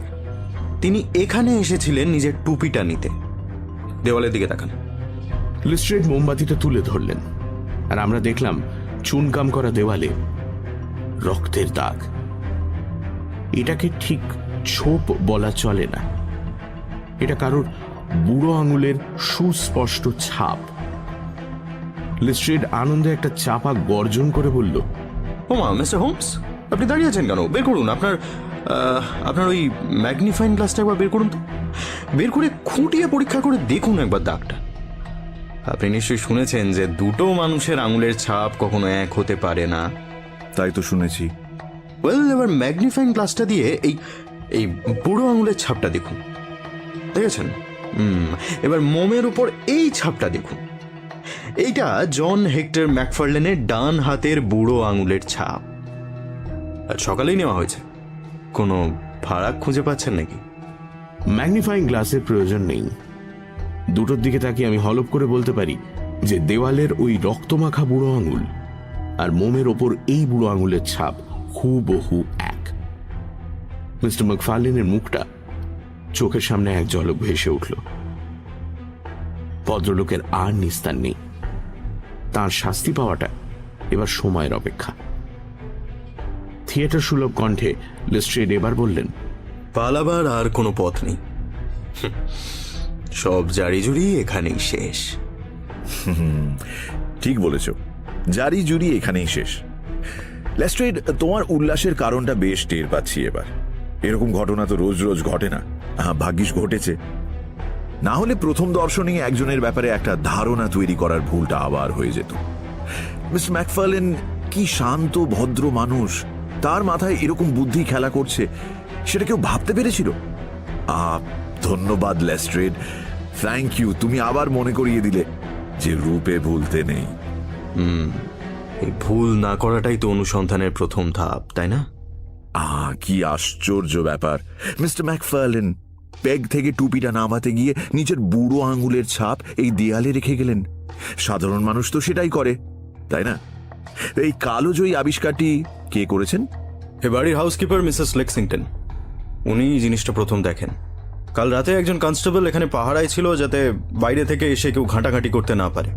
তিনি এখানে এসেছিলেন নিজের টুপিটা নিতে। দেওয়ালের দিকে তাকান। লেস্ট্রেড মোমবাতিটা তুলে ধরলেন আর আমরা দেখলাম চুনকাম করা দেওয়ালে রক্তের দাগ। এটাকে ঠিক ছোপ বলা চলে না, এটা কারোর বুড়ো আঙুলের সুস্পষ্ট ছাপ। লেস্ট্রেড আনন্দে একটা চাপা গর্জন করে বলল, ওমা মিস্টার হোমস, আপনি দাঁড়িয়ে আছেন কেন? বের করুন আপনার ওই ম্যাগনিফাইং গ্লাসটা একবার বের করুন তো। বের করে খুঁটিয়ে পরীক্ষা করে দেখুন একবার দাগটা। আপনি নিশ্চয়ই শুনেছেন যে দুটো মানুষের আঙুলের ছাপ কখনো এক হতে পারে না। তাই তো শুনেছি। ওয়েল, এবার ম্যাগনিফাইং গ্লাসটা দিয়ে এই বুড়ো আঙুলের ছাপটা দেখুন। দেখেছেন? এবার মোমের উপর এই ছাপটা দেখুন। এইটা জন হেক্টর ম্যাকফার্লেনের ডান হাতের বুড়ো আঙুলের ছাপ। আর সকালেই নেওয়া হয়েছে। কোনো ফারাক খুঁজে পাচ্ছেন নাকি? ম্যাগনিফাইং গ্লাসের প্রয়োজন নেই। দুটোর দিকে তাকিয়ে আমি হলপ করে বলতে পারি যে দেওয়ালের ওই রক্তমাখা বুড়ো আঙুল আর মোমের ওপর এই বুড়ো আঙুলের ছাপ হুবহু এক। মিস্টার ম্যাকফার্লেনের মুখটা চোখের সামনে এক ঝলক ভেসে উঠল। ভদ্রলোকের আর নিস্তার নেই, তার শাস্তি পাওয়াটা এবার সময়ের অপেক্ষা। থিয়েটার সুলভ কণ্ঠে লেস্ট্রেড এবার বললেন, পালাবার আর কোনো পথ নেই। সব জারি জুড়ি এখানেই শেষ। ঠিক বলেছ, জারি জুরি এখানেই শেষ। লেস্ট্রেড, তোমার উল্লাসের কারণটা বেশ টের পাচ্ছি এবার। এরকম ঘটনা তো রোজ রোজ ঘটে না, ভাগ্যিস ঘটেছে। না হলে প্রথম দর্শনেই একজনের ব্যাপারে একটা ধারণা তৈরি করার ভুলটা আবার হয়ে যেত। মিস্টার ম্যাকফার্লেন কি শান্ত ভদ্র মানুষ, তার মাথায় এরকম বুদ্ধি খেলা করছে সেটা কেউ ভাবতে পেরেছিল? ধন্যবাদ লেস্ট্রেড, থ্যাংক ইউ। তুমি আবার মনে করিয়ে দিলে যে রূপে ভুলতে নেই। এই ভুল না করাটাই তো অনুসন্ধানের প্রথম ধাপ, তাই না? কি আশ্চর্য ব্যাপার! মিস্টার ম্যাকফার্লেন পেগ থেকে টুপিটা নামাতে গিয়ে নিজের বুড়ো আঙুলের ছাপ এই দেয়ালে রেখে গেলেন। সাধারণ মানুষ তো সেটাই করে, তাই না? এই কালোজয়ী আবিষ্কারটি কে করেছেন? এ বাড়ির হাউসকিপার মিসেস লেক্সিংটন। উনি জিনিসটা প্রথম দেখেন। কাল রাতে একজন কনস্টেবল এখানে পাহারায় ছিল যাতে বাইরে থেকে এসে কেউ ঘাঁটাঘাঁটি করতে না পারে।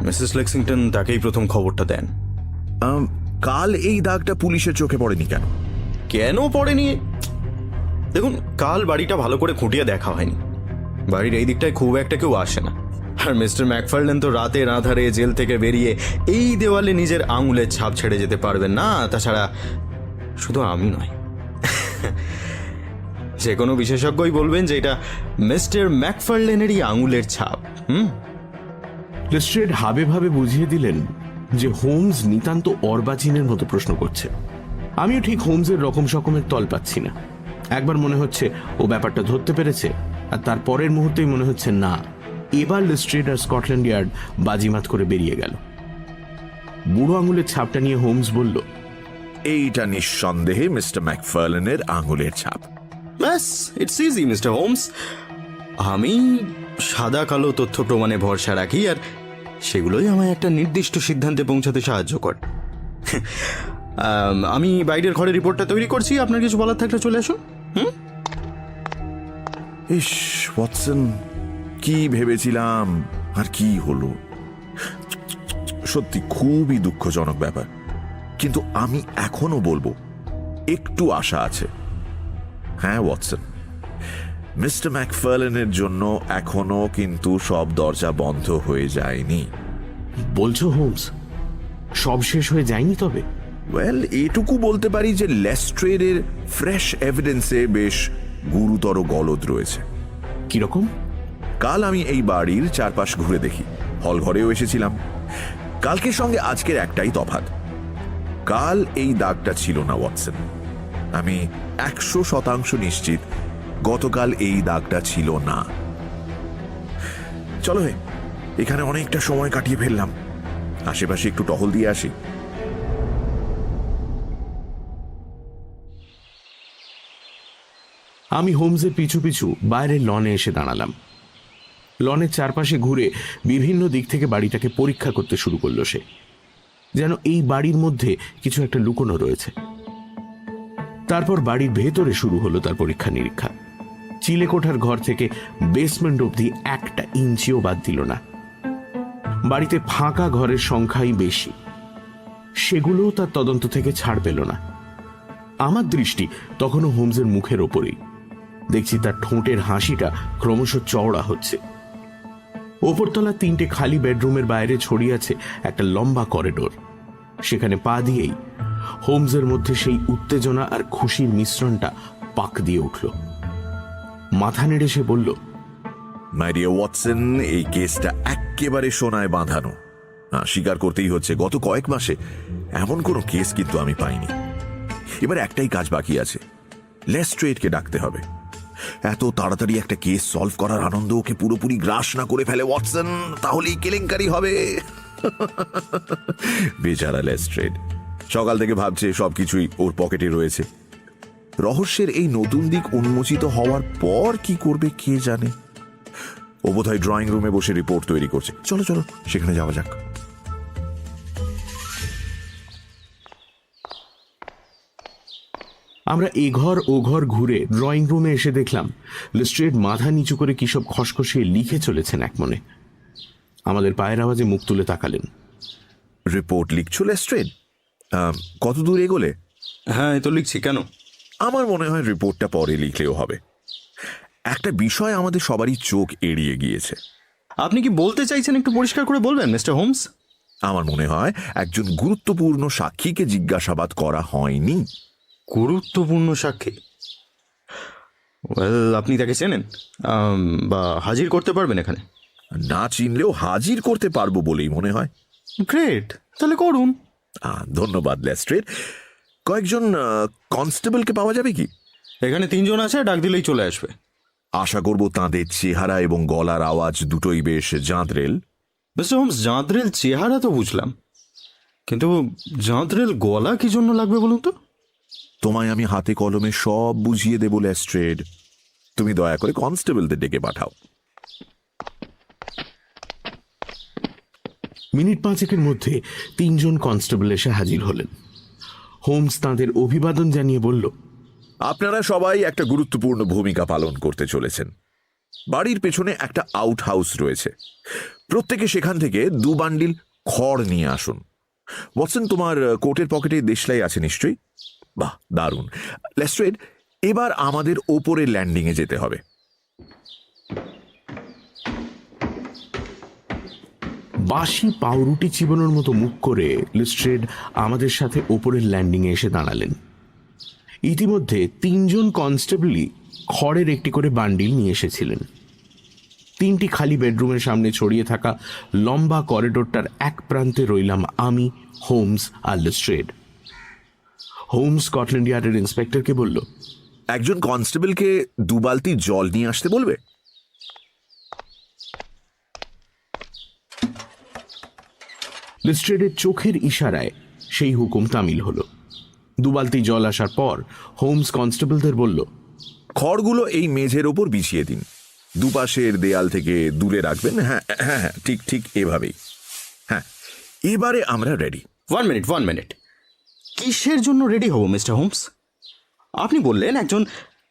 মিসেস লেক্সিংটন তাকেই প্রথম খবরটা দেন। কাল এই দাগটা পুলিশের চোখে পড়েনি কেন? কেন পড়েনি? দেখুন, কাল বাড়িটা ভালো করে খুঁটিয়ে দেখা হয়নি। বাড়ির এই দিকটায় খুব একটা কেউ আসে না। আর মিস্টার ম্যাকফার্লেন তো রাতের আঁধারে জেল থেকে বেরিয়ে এই দেওয়ালে নিজের আঙুলের ছাপ ছেড়ে যেতে পারবেন না। তাছাড়া শুধু আমি নয়, যে কোনো বিশেষজ্ঞই বলবেন যে এটা মিস্টার ম্যাকফার্লেনেরই আঙুলের ছাপ। লেস্ট্রেড হাবে ভাবে বুঝিয়ে দিলেন যে হোমস নিতান্ত অর্বাচীনের মতো প্রশ্ন করছে। আমিও ঠিক হোমসের রকম সকমের তল পাচ্ছি না। একবার মনে হচ্ছে ও ব্যাপারটা ধরতে পেরেছে, আর তার পরের মুহূর্তেই মনে হচ্ছে না, এবার লেস্ট্রেড আর স্কটল্যান্ড ইয়ার্ড বাজিমাত করে বেরিয়ে গেল। বুড়ো আঙুলের ছাপটা নিয়ে হোমস বলল, এইটা নিঃসন্দেহে মিস্টার ম্যাকফার্লেনের আঙুলের ছাপ। ব্যাস, ইটস ইজি মিস্টার হোমস। আমি সাদা কালো তথ্য প্রমাণে ভরসা রাখি, আর সেগুলোই আমায় একটা নির্দিষ্ট সিদ্ধান্তে পৌঁছাতে সাহায্য করে। আমি বাইরের ঘরে রিপোর্টটা তৈরি করছি, আপনার কিছু বলার থাকলে চলে আসুন। ইস ওয়াটসন, কি ভেবেছিলাম আর কি হলো। সত্যি খুবই দুঃখজনক ব্যাপার, কিন্তু আমি এখনো বলবো একটু আশা আছে। হ্যাঁ ওয়াটসন, মিস্টার ম্যাকফার্লেনের জন্য এখনো কিন্তু সব দরজা বন্ধ হয়ে যায়নি। বলছো হোমস সব শেষ হয়ে যায়নি? তবে ওয়েল, এটুকু বলতে পারি যে লেস্ট্রেডের ফ্রেশ এভিডেন্সে বেশ গুরুতর গলদ রয়েছে। কিরকম? কাল আমি এই বাড়ির চারপাশ ঘুরে দেখি, হল ঘরেও এসেছিলাম। কালকের সঙ্গে আজকের একটাই তফাৎ, কাল এই দাগটা ছিল না ওয়াটসন। আমি 100% নিশ্চিত গতকাল এই দাগটা ছিল না। চলো হে, এখানে অনেকটা সময় কাটিয়ে ফেললাম, আশেপাশে একটু টহল দিয়ে আসি। আমি হোমসের পিছু পিছু বাইরের লনে এসে দাঁড়ালাম। লনের চারপাশে ঘুরে বিভিন্ন দিক থেকে বাড়িটাকে পরীক্ষা করতে শুরু করলো সে, যেন এই বাড়ির মধ্যে কিছু একটা লুকোনো রয়েছে। তারপর বাড়ির ভেতরে শুরু হলো তার পরীক্ষা নিরীক্ষা। চিলেকোঠার ঘর থেকে বেসমেন্ট অবধি একটা ইঞ্চিও বাদ দিল না। বাড়িতে ফাঁকা ঘরের সংখ্যাই বেশি, সেগুলোও তার তদন্ত থেকে ছাড় পেল না। আমার দৃষ্টি তখনও হোমসের মুখের ওপরেই। দেখছি তার ঠোঁটের হাসিটা ক্রমশ চওড়া হচ্ছে। ওপরতলা 3টে খালি বেডরুমের বাইরে ছড়িয়ে আছে একটা লম্বা করিডোর। সেখানে পা দিয়েই হোমসের মধ্যে সেই উত্তেজনা আর খুশির মিশ্রণটা পাক দিয়ে উঠল। মাথা নেড়ে সে বলল, মাই ডিয়ার ওয়াটসন, এই কেসটা একেবারে সোনায় বাঁধানো। স্বীকার করতেই হচ্ছে, গত কয়েক মাসে এমন কোনো কেস কিন্তু আমি পাইনি। এবার একটাই কাজ বাকি আছে, লেস্ট্রেডকে ডাকতে হবে। এত তাড়াতাড়ি একটা কেস সলভ করার আনন্দ ওকে পুরোপুরি গ্রাস না করে ফেলে ওয়াটসন, তাহলেই কেলেঙ্কারি হবে। বেচারা লেস্ট্রেড সকাল থেকে ভাবছে সবকিছুই ওর পকেটে রয়েছে। রহস্যের এই নতুন দিক উন্মোচিত হওয়ার পর কি করবে কে জানে। ও বোধহয় ড্রয়িং রুমে বসে রিপোর্ট তৈরি করছে। চলো চলো, সেখানে যাওয়া যাক। আমরা এ ঘর ও ঘর ঘুরে ড্রয়িং রুমে এসে দেখলাম লেস্ট্রেড মাথা নিচু করে কিসব খসখসিয়ে লিখে চলেছেন এক মনে। আমাদের পায়ের আওয়াজে মুখ তুলে তাকালেন। রিপোর্ট লিখছো লেস্ট্রেড? কত দূর এগোলে? হ্যাঁ, এই তো লিখছি। কেন? আমার মনে হয় রিপোর্টটা পরে লিখলেও হবে। একটা বিষয় আমাদের সবারই চোখ এড়িয়ে গিয়েছে। আপনি কি বলতে চাইছেন একটু পরিষ্কার করে বলবেন মিস্টার হোমস? আমার মনে হয় একজন গুরুত্বপূর্ণ সাক্ষীকে জিজ্ঞাসাবাদ করা হয়নি। গুরুত্বপূর্ণ সাক্ষী? ওয়েল, আপনি তাকে চেনেন বা হাজির করতে পারবেন এখানে? না চিনলেও হাজির করতে পারবো বলেই মনে হয়। গ্রেট, তাহলে করুন। ধন্যবাদ লেস্ট্রেড। কয়েকজন কনস্টেবলকে পাওয়া যাবে কি? এখানে 3 জন আছে, ডাক দিলেই চলে আসবে। আশা করব তাঁদের চেহারা এবং গলার আওয়াজ দুটোই বেশ জাঁতরেল। মিস্টার হোমস, জাঁতরেল চেহারা তো বুঝলাম, কিন্তু জাঁতরেল গলা কি জন্য লাগবে বলুন তো? তোমায় আমি হাতে কলমে সব বুঝিয়ে দেব লেস্ট্রেড, তুমি দয়া করে কনস্টেবলদের ডেকে পাঠাও। মিনিট 5-এর মধ্যে 3 জন কনস্টেবল এসে হাজির হলেন। হোমস তাঁদের অভিবাদন জানিয়ে বলল, আপনারা সবাই একটা গুরুত্বপূর্ণ ভূমিকা পালন করতে চলেছেন। বাড়ির পেছনে একটা আউট হাউস রয়েছে, প্রত্যেকে সেখান থেকে 2 বান্ডিল খড় নিয়ে আসুন। ওয়াটসন, তোমার কোটের পকেটে দেশলাই আছে নিশ্চয়ই? বাহ, দারুণ। লেস্ট্রেড, এবার আমাদের ওপরের ল্যান্ডিংয়ে যেতে হবে। বাসি পাউরুটি চিবানোর মতো মুখ করে লেস্ট্রেড আমাদের সাথে ওপরের ল্যান্ডিংয়ে এসে দাঁড়ালেন। ইতিমধ্যে 3 জন কনস্টেবলই খড়ের একটি করে বান্ডিল নিয়ে এসেছিলেন। 3টি খালি বেডরুমের সামনে ছড়িয়ে থাকা লম্বা করিডোরটার এক প্রান্তে রইলাম আমি, হোমস আর লেস্ট্রেড। হোমস স্কটল্যান্ড ইয়ার্ডের ইন্সপেক্টরকে বলল, একজন কনস্টেবলকে 2 বালতি জল নিয়ে আসতে বলবে। লেস্ট্রেডের চোখের ইশারায় সেই হুকুম তামিল হলো। 2 বালতি জল আসার পর হোমস কনস্টেবলদের বলল, খড়গুলো এই মেঝের ওপর বিছিয়ে দিন, দুপাশের দেয়াল থেকে দূরে রাখবেন। হ্যাঁ হ্যাঁ হ্যাঁ, ঠিক ঠিক এভাবেই। হ্যাঁ, এবারে আমরা রেডি। 1 মিনিট। কিসের জন্য রেডি হব মিস্টার হোমস? আপনি বললেন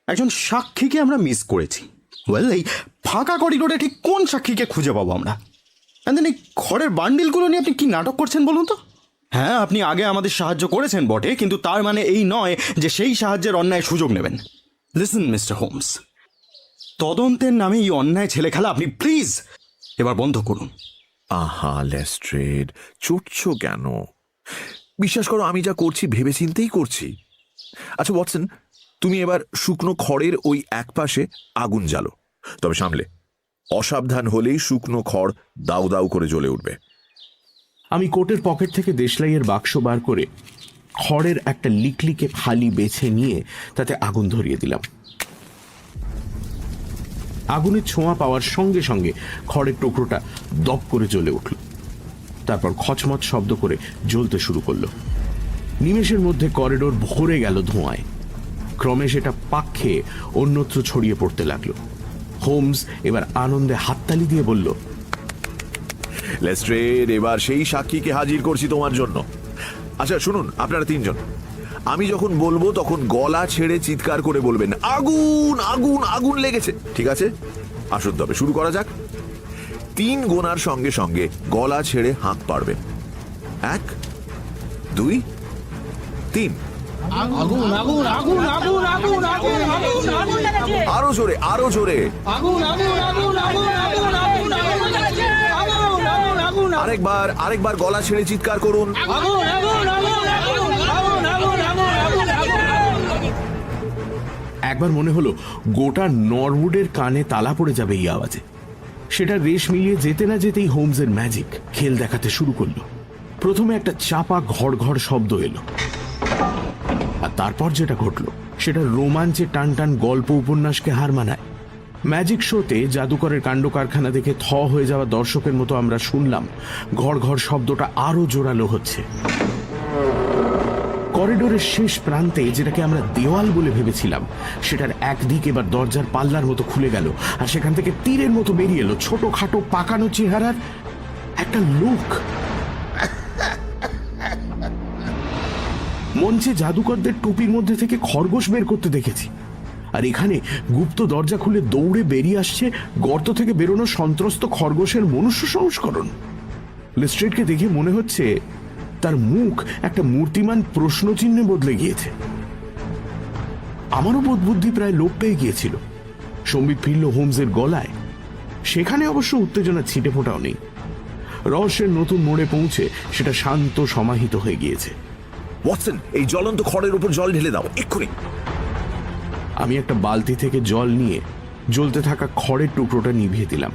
একজন সাক্ষীকে আমরা মিস করেছি। ওয়েল, এই ফাঁকা করিডোরে ঠিক কোন সাক্ষীকে খুঁজে পাবো আমরা? এই খড়ের বান্ডিলগুলো নিয়ে আপনি কি নাটক করছেন বলুন তো? হ্যাঁ, আপনি আগে আমাদের সাহায্য করেছেন বটে, কিন্তু তার মানে এই নয় যে সেই সাহায্যের অন্যায় সুযোগ নেবেন। লিসেন মিস্টার হোমস, তদন্তের নামে এই অন্যায় ছেলে খেলা আপনি প্লিজ এবার বন্ধ করুন। আহা লেস্ট্রেড, চটছো কেন? বিশ্বাস করো, আমি যা করছি ভেবেচিন্তেই করছি। আচ্ছা ওয়াটসন, তুমি এবার শুকনো খড়ের ওই এক পাশে আগুন জ্বালো, তবে সামলে। অসাবধান হলেই শুকনো খড় দাউ দাউ করে জ্বলে উঠবে। আমি কোটের পকেট থেকে দেশলাইয়ের বাক্স বার করে খড়ের একটা লিকলিকে ফালি বেছে নিয়ে তাতে আগুন ধরিয়ে দিলাম। আগুনের ছোঁয়া পাওয়ার সঙ্গে সঙ্গে খড়ের টুকরোটা দপ করে জ্বলে উঠল, তারপর খচমচ শব্দ করে জ্বলতে শুরু করলো। নিমেষের মধ্যে করিডোর ভরে গেল ধোঁয়ায়। ক্রমে সেটা পাক খেয়ে অন্যত্র ছড়িয়ে পড়তে লাগলো। হোমস এবার আনন্দে হাততালি দিয়ে বলল, লেস্ট্রেড, এবার সেই সাক্ষীকে হাজির করছি তোমার জন্য। আচ্ছা শুনুন আপনারা তিনজন, আমি যখন বলবো তখন গলা ছেড়ে চিৎকার করে বলবেন, আগুন আগুন আগুন লেগেছে। ঠিক আছে, আসুন তবে শুরু করা যাক। 3 গোনার সঙ্গে সঙ্গে গলা ছেড়ে হাঁক পারবেন। 1, 2, 3। আরো জোরে, আরো জোরে। আরেকবার গলা ছেড়ে চিৎকার করুন। একবার মনে হলো গোটা নরউডের কানে তালা পড়ে যাবে এই আওয়াজে। সেটা রেশ মিলিয়ে যেতে না যেতেই হোমসের ম্যাজিক খেল দেখাতে শুরু করলো। প্রথমে একটা চাপা ঘড় ঘড় শব্দ এলো, আর তারপর যেটা ঘটলো সেটা রোমাঞ্চে টান টান গল্প উপন্যাসকে হার মানায়। ম্যাজিক শোতে জাদুকরের কাণ্ড কারখানা দেখে থ হয়ে যাওয়া দর্শকের মতো আমরা শুনলাম ঘড় ঘড় শব্দটা আরো জোরালো হচ্ছে। করিডোরের শেষ প্রান্তে যেটাকে আমরা দেওয়াল বলে ভেবেছিলাম সেটার একদিক এবার দরজার পাল্লার মতো খুলে গেল, আর সেখান থেকে তীরের মতো বেরিয়ে এলো ছোটখাটো পাকানো চেহারার একটা লোক। মঞ্চে জাদুকরদের টুপির মধ্যে থেকে খরগোশ বের করতে দেখেছি, আর এখানে গুপ্ত দরজা খুলে দৌড়ে বেরিয়ে আসছে গর্ত থেকে বেরোনো সন্ত্রস্ত খরগোশের মনুষ্য সংস্করণ। লেস্ট্রেডকে দেখে মনে হচ্ছে তার মুখ একটা মূর্তিমান প্রশ্নচিহ্নে বদলে গিয়েছে। আমারও বোধ বুদ্ধি প্রায় লোপ পেয়ে গিয়েছিল। সম্বিত ফিরল হোমসের গলায়। সেখানে অবশ্য উত্তেজনা ছিটে ফোটাও নেই। রহস্যের নতুন মোড়ে পৌঁছে সেটা শান্ত সমাহিত হয়ে গিয়েছে। ওয়াটসন, এই জ্বলন্ত খড়ের উপর জল ঢেলে দাও এক্ষুনি। আমি একটা বালতি থেকে জল নিয়ে জ্বলতে থাকা খড়ের টুকরোটা নিভিয়ে দিলাম।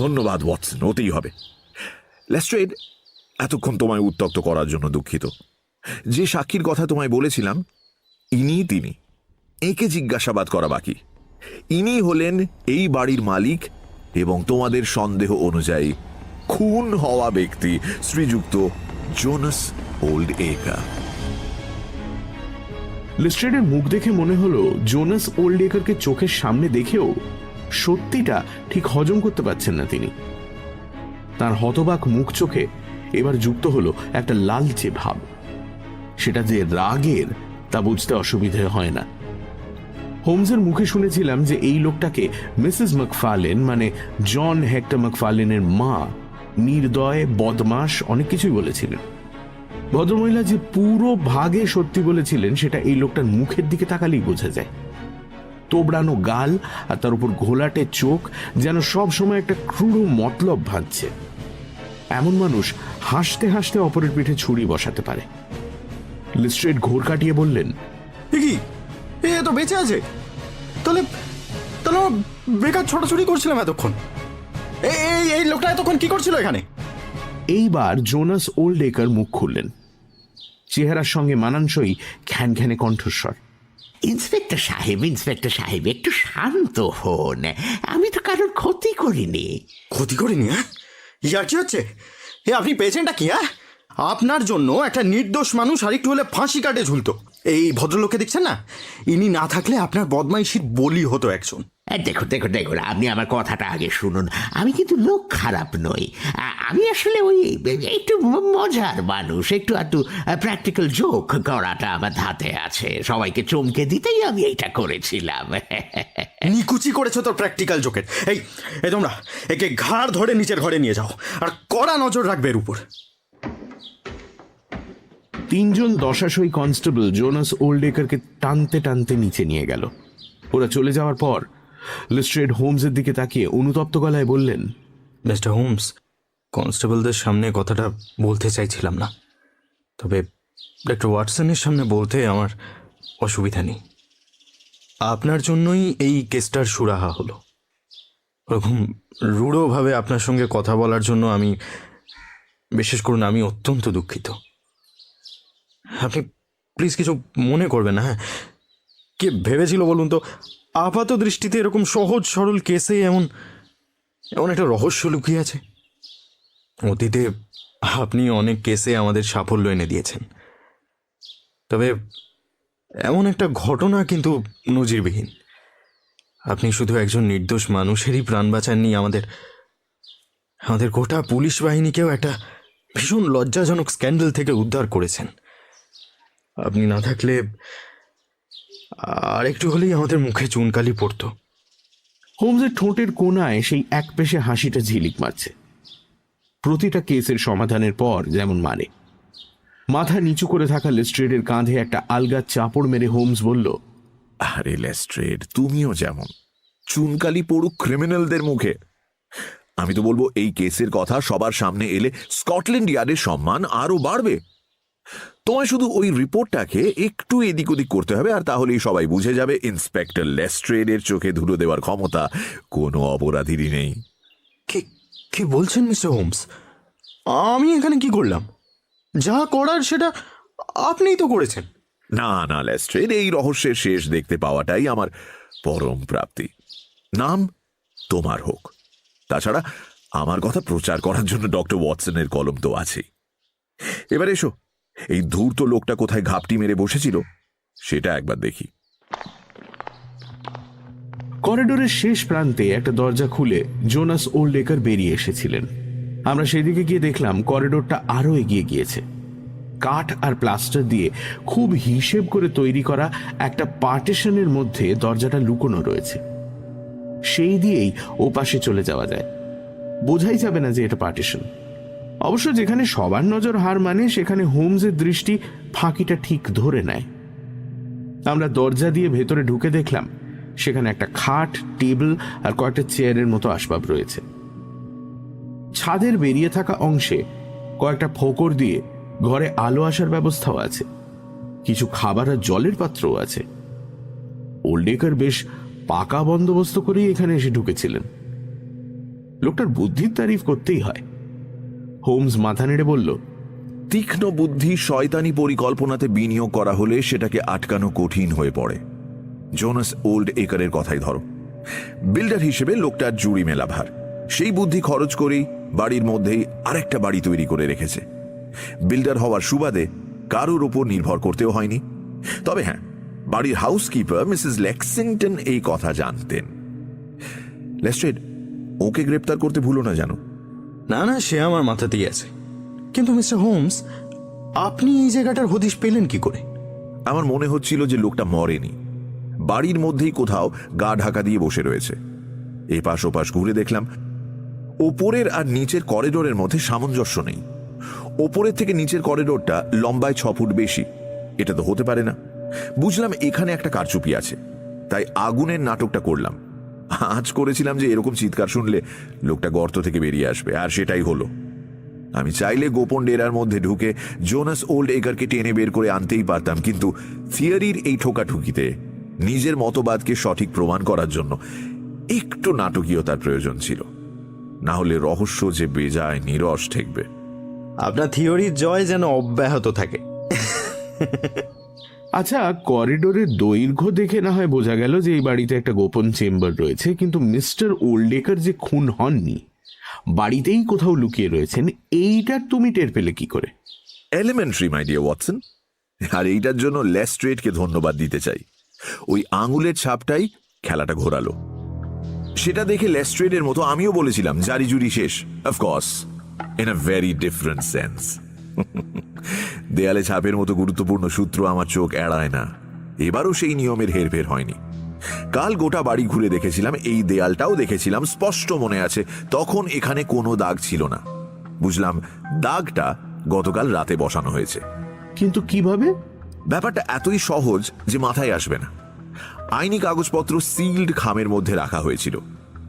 ধন্যবাদ ওয়াটসন, হতেই হবে। লেস্ট্রেড, এতক্ষণ তোমায় উত্তক্ত করার জন্য দুঃখিত। যে সাক্ষীর কথা তোমায় বলেছিলাম তিনি, একে জিজ্ঞাসাবাদ করা বাকি। ইনি হলেন এই বাড়ির মালিক এবং তোমাদের সন্দেহ অনুযায়ী খুন হওয়া ব্যক্তি শ্রীযুক্ত জোনাস ওল্ড একার। লেস্ট্রেডের মুখ দেখে মনে হলো জোনাস ওল্ড একারকে চোখের সামনে দেখেও সত্যিটা ঠিক হজম করতে পারছেন না তিনি। তার হতবাক মুখ চোখে এবার যুক্ত হলো একটা লালচে ভাব। সেটা যে রাগের তা বুঝতে অসুবিধে হয় না। হোমসের মুখে শুনেছিলাম যে এই লোকটাকে মিসেস ম্যাকফার্লেন মানে জন হেক্টর ম্যাকফার্লেনের মা নির্দয় বদমাশ অনেক কিছুই বলেছিলেন। ভদ্রমহিলা যে পুরো ভাগে সত্যি বলেছিলেন সেটা এই লোকটার মুখের দিকে তাকালেই বোঝা যায়। তোবড়ানো গাল আর তার উপর ঘোলাটে চোখ, যেন সব সময় একটা ক্রূর মতলব ভাঁজছে। এমন মানুষ হাসতে হাসতে অপরের পিঠে ছুরি বসাতে পারে। লেস্ট্রেড ঘোর কাটিয়ে বললেন, কি এ তো বেঁচে আছে? তাহলে তাহলে বেকার ছোটাছুটি করছিলাম এতক্ষণ। এই লোকটা এতক্ষণ কি করছিল এখানে? এইবার জোনাস ওল্ড একার মুখ খুললেন। চেহারার সঙ্গে মানানসই খ্যানখ্যানে কণ্ঠস্বর। ইন্সপেক্টর সাহেব, একটু শান্ত হন। আমি তো কারোর ক্ষতি করিনি। ক্ষতি করিনি? হ্যাঁ, ইয়ার কি হচ্ছে? আপনি পেয়েছেনটা কি? হ্যাঁ, আপনার জন্য একটা নির্দোষ মানুষ আরেকটু হলে ফাঁসি কাটে ঝুলতো। এই ভদ্রলোককে দেখছেন না, ইনি না থাকলে আপনার বদমাইশির বলি হতো একজন। দেখুন দেখুন দেখুন, আপনি আমার কথাটা আগে শুনুন। আমি কিন্তু লোক খারাপ নই। আমি আসলে ওই একটু মজার মানুষ, একটু প্র্যাকটিক্যাল জোক করাটা আমার হাতে আছে। সবাইকে চমকে দিতেই আমি এইটা করেছিলাম। নিকুচি করেছো তোর প্র্যাকটিক্যাল জোকের। এই তোমরা একে ঘাড় ধরে নিচের ঘরে নিয়ে যাও, আর কড়া নজর রাখবে এর উপর। তিনজন দশাশই কনস্টেবল জোনাস ওল্ডেকারকে টানতে টানতে নিচে নিয়ে গেল। ওরা চলে যাওয়ার পর লেস্ট্রেড হোমসের দিকে তাকিয়ে অনুতপ্ত গলায় বললেন, মিস্টার হোমস, কনস্টেবলদের সামনে কথাটা বলতে চাইছিলাম না, তবে ডক্টর ওয়াটসনের সামনে বলতে আমার অসুবিধা নেই। আপনার জন্যই এই কেসটার সুরাহা হলো। ওরকম রূঢ়ভাবে আপনার সঙ্গে কথা বলার জন্য আমি, বিশেষ করুন আমি অত্যন্ত দুঃখিত। আপনি প্লিজ কিছু মনে করবেন না। হ্যাঁ, কে ভেবেছিল বলুন তো, আপাত দৃষ্টিতে এরকম সহজ সরল কেসে এমন একটা রহস্য লুকিয়ে আছে। অতীতে আপনি অনেক কেসে আমাদের সাফল্য এনে দিয়েছেন, তবে এমন একটা ঘটনা কিন্তু নজিরবিহীন। আপনি শুধু একজন নির্দোষ মানুষেরই প্রাণ বাঁচাননি, আমাদের গোটা পুলিশ বাহিনীকেও একটা ভীষণ লজ্জাজনক স্ক্যান্ডাল থেকে উদ্ধার করেছেন। আপনি না থাকলে আর একটু হলেই আমাদের মুখে চুনকালি পড়তো। হোমসের ঠোঁটের কোণায় সেই একপেশে হাসিটা ঝিলিক মারছে। প্রতিটা কেসের সমাধানের পর যেমন মানে। মাথা নিচু করে থাকা লেস্ট্রেডের কাঁধে একটা আলগা চাপড় মেরে হোমস বলল, আরে লেস্ট্রেড, তুমিও যেমন চুনকালি পড়ুক ক্রিমিনালদের মুখে। আমি তো বলবো এই কেসের কথা সবার সামনে এলে স্কটল্যান্ড ইয়ার্ডের সম্মান আরো বাড়বে। তোমায় শুধু ওই রিপোর্টটাকে একটু এদিক ওদিক করতে হবে, আর তাহলেই সবাই বুঝে যাবে ইন্সপেক্টর লেস্ট্রেডের চোখে ধুলো দেওয়ার ক্ষমতা কোনো অপরাধীরই নেই। কি বলছেন মিস্টার হোমস? আমি এখানে কি করলাম? যা করার সেটা আপনিই তো করেছেন। না না লেস্ট্রেড, এই রহস্যের শেষ দেখতে পাওয়াটাই আমার পরম প্রাপ্তি। নাম তোমার হোক। তাছাড়া আমার কথা প্রচার করার জন্য ডক্টর ওয়াটসনের কলম তো আছেই। এবার এসো, এই ধূর্ত লোকটা কোথায় ঘাপটি মেরে বসেছিল সেটা একবার দেখি। করিডোরের শেষ প্রান্তে একটা দরজা খুলে জোনাস ওল্ডেকার বেরিয়ে এসেছিলেন। আমরা সেদিকে গিয়ে দেখলাম করিডোরটা আরো এগিয়ে গিয়েছে। কাঠ আর প্লাস্টার দিয়ে খুব হিসেব করে তৈরি করা একটা পার্টিশনের মধ্যে দরজাটা লুকোনো রয়েছে। সেই দিয়েই ও পাশে চলে যাওয়া যায়। বোঝাই যাবে না যে এটা পার্টিশন। অবশ্য যেখানে সবার নজর হার মানে, সেখানে হোমসের দৃষ্টি ফাঁকিটা ঠিক ধরে নেয়। আমরা দরজা দিয়ে ভেতরে ঢুকে দেখলাম সেখানে একটা খাট, টেবিল আর কয়েকটা চেয়ারের মতো আসবাব রয়েছে। ছাদের বেরিয়ে থাকা অংশে কয়েকটা ফোকর দিয়ে ঘরে আলো আসার ব্যবস্থাও আছে। কিছু খাবার আর জলের পাত্রও আছে। ওল্ডেকার বেশ পাকা বন্দোবস্ত করেই এখানে এসে ঢুকেছিলেন। লোকটার বুদ্ধির তারিফ করতেই হয়। হোমস মাথা নেড়ে বলল, তীক্ষ্ণ বুদ্ধি শয়তানি পরিকল্পনাতে বিনিয়োগ করা হলে সেটাকে আটকানো কঠিন হয়ে পড়ে। জোনাস ওল্ড একারের কথাই ধরো। বিল্ডার হিসেবে লোকটার জুড়ি মেলা ভার। সেই বুদ্ধি খরচ করেই বাড়ির মধ্যেই আরেকটা বাড়ি তৈরি করে রেখেছে। বিল্ডার হওয়ার সুবাদে কারোর ওপর নির্ভর করতেও হয়নি। তবে হ্যাঁ, বাড়ির হাউসকিপার মিসেস লেক্সিংটন এই কথা জানতেন। লেস্ট্রেড, ওকে গ্রেপ্তার করতে ভুলো না জানো। না না, সে আমার মাথাতেই আছে। কিন্তু মিস্টার হোমস, আপনি এই জায়গাটার হদিশ পেলেন কি করে? আমার মনে হচ্ছিল যে লোকটা মরেনি, বাড়ির মধ্যেই কোথাও গা ঢাকা দিয়ে বসে রয়েছে। এপাশ ওপাশ ঘুরে দেখলাম ওপরের আর নিচের করিডোরের মধ্যে সামঞ্জস্য নেই। ওপরের থেকে নিচের করিডোরটা লম্বায় 6 ফুট বেশি। এটা তো হতে পারে না। বুঝলাম এখানে একটা কারচুপি আছে, তাই আগুনের নাটকটা করলাম। আজ করেছিলাম যে এরকম চিৎকার শুনলে লোকটা গর্ত থেকে বেরিয়ে আসবে, আর সেটাই হলো। আমি চাইলে গোপন ডেরার মধ্যে ঢুকে জোনাস ওল্ড এগারকে টেনে বের করে আনতেই পারতাম, কিন্তু থিওরির এই ঠোকাঠুকিতে নিজের মতবাদকে সঠিক প্রমাণ করার জন্য একটু নাটকীয়তার প্রয়োজন ছিল। না হলে রহস্য যে বেজায় নিরস ঠেকবে। আপনার থিওরির জয় যেন অব্যাহত থাকে। আচ্ছা, করিডোরের দৈর্ঘ্য দেখে না হয় বোঝা গেল যে এই বাড়িতে একটা গোপন চেম্বার রয়েছে, কিন্তু মিস্টার ওল্ডেকার যে খুন হননি, বাড়িতেই কোথাও লুকিয়ে রয়েছেন, এইটা তুমি টের পেলে কি করে? Elementary my dear Watson. আর এইটার জন্য লেস্ট্রেডকে ধন্যবাদ দিতে চাই। ওই আঙুলের ছাপটাই খেলাটা ঘোরালো। সেটা দেখে লেস্ট্রেডের মতো আমিও বলেছিলাম জারি জুরি শেষ। Of course, in a very different sense. দেয়ালে ছাপের মতো গুরুত্বপূর্ণ সূত্র আমার চোখ এড়ায় না। এবারও সেই নিয়মের হেরফের হয়নি। কাল গোটা বাড়ি ঘুরে দেখেছিলাম, এই দেয়ালটাও দেখেছিলাম, স্পষ্ট মনে আছে। তখন এখানে কোনো দাগ ছিল না। বুঝলাম দাগটা গতকাল রাতে বসানো হয়েছে। কিন্তু কিভাবে? ব্যাপারটা এতই সহজ যে মাথায় আসবে না। আইনি কাগজপত্র সিল্ড খামের মধ্যে রাখা হয়েছিল।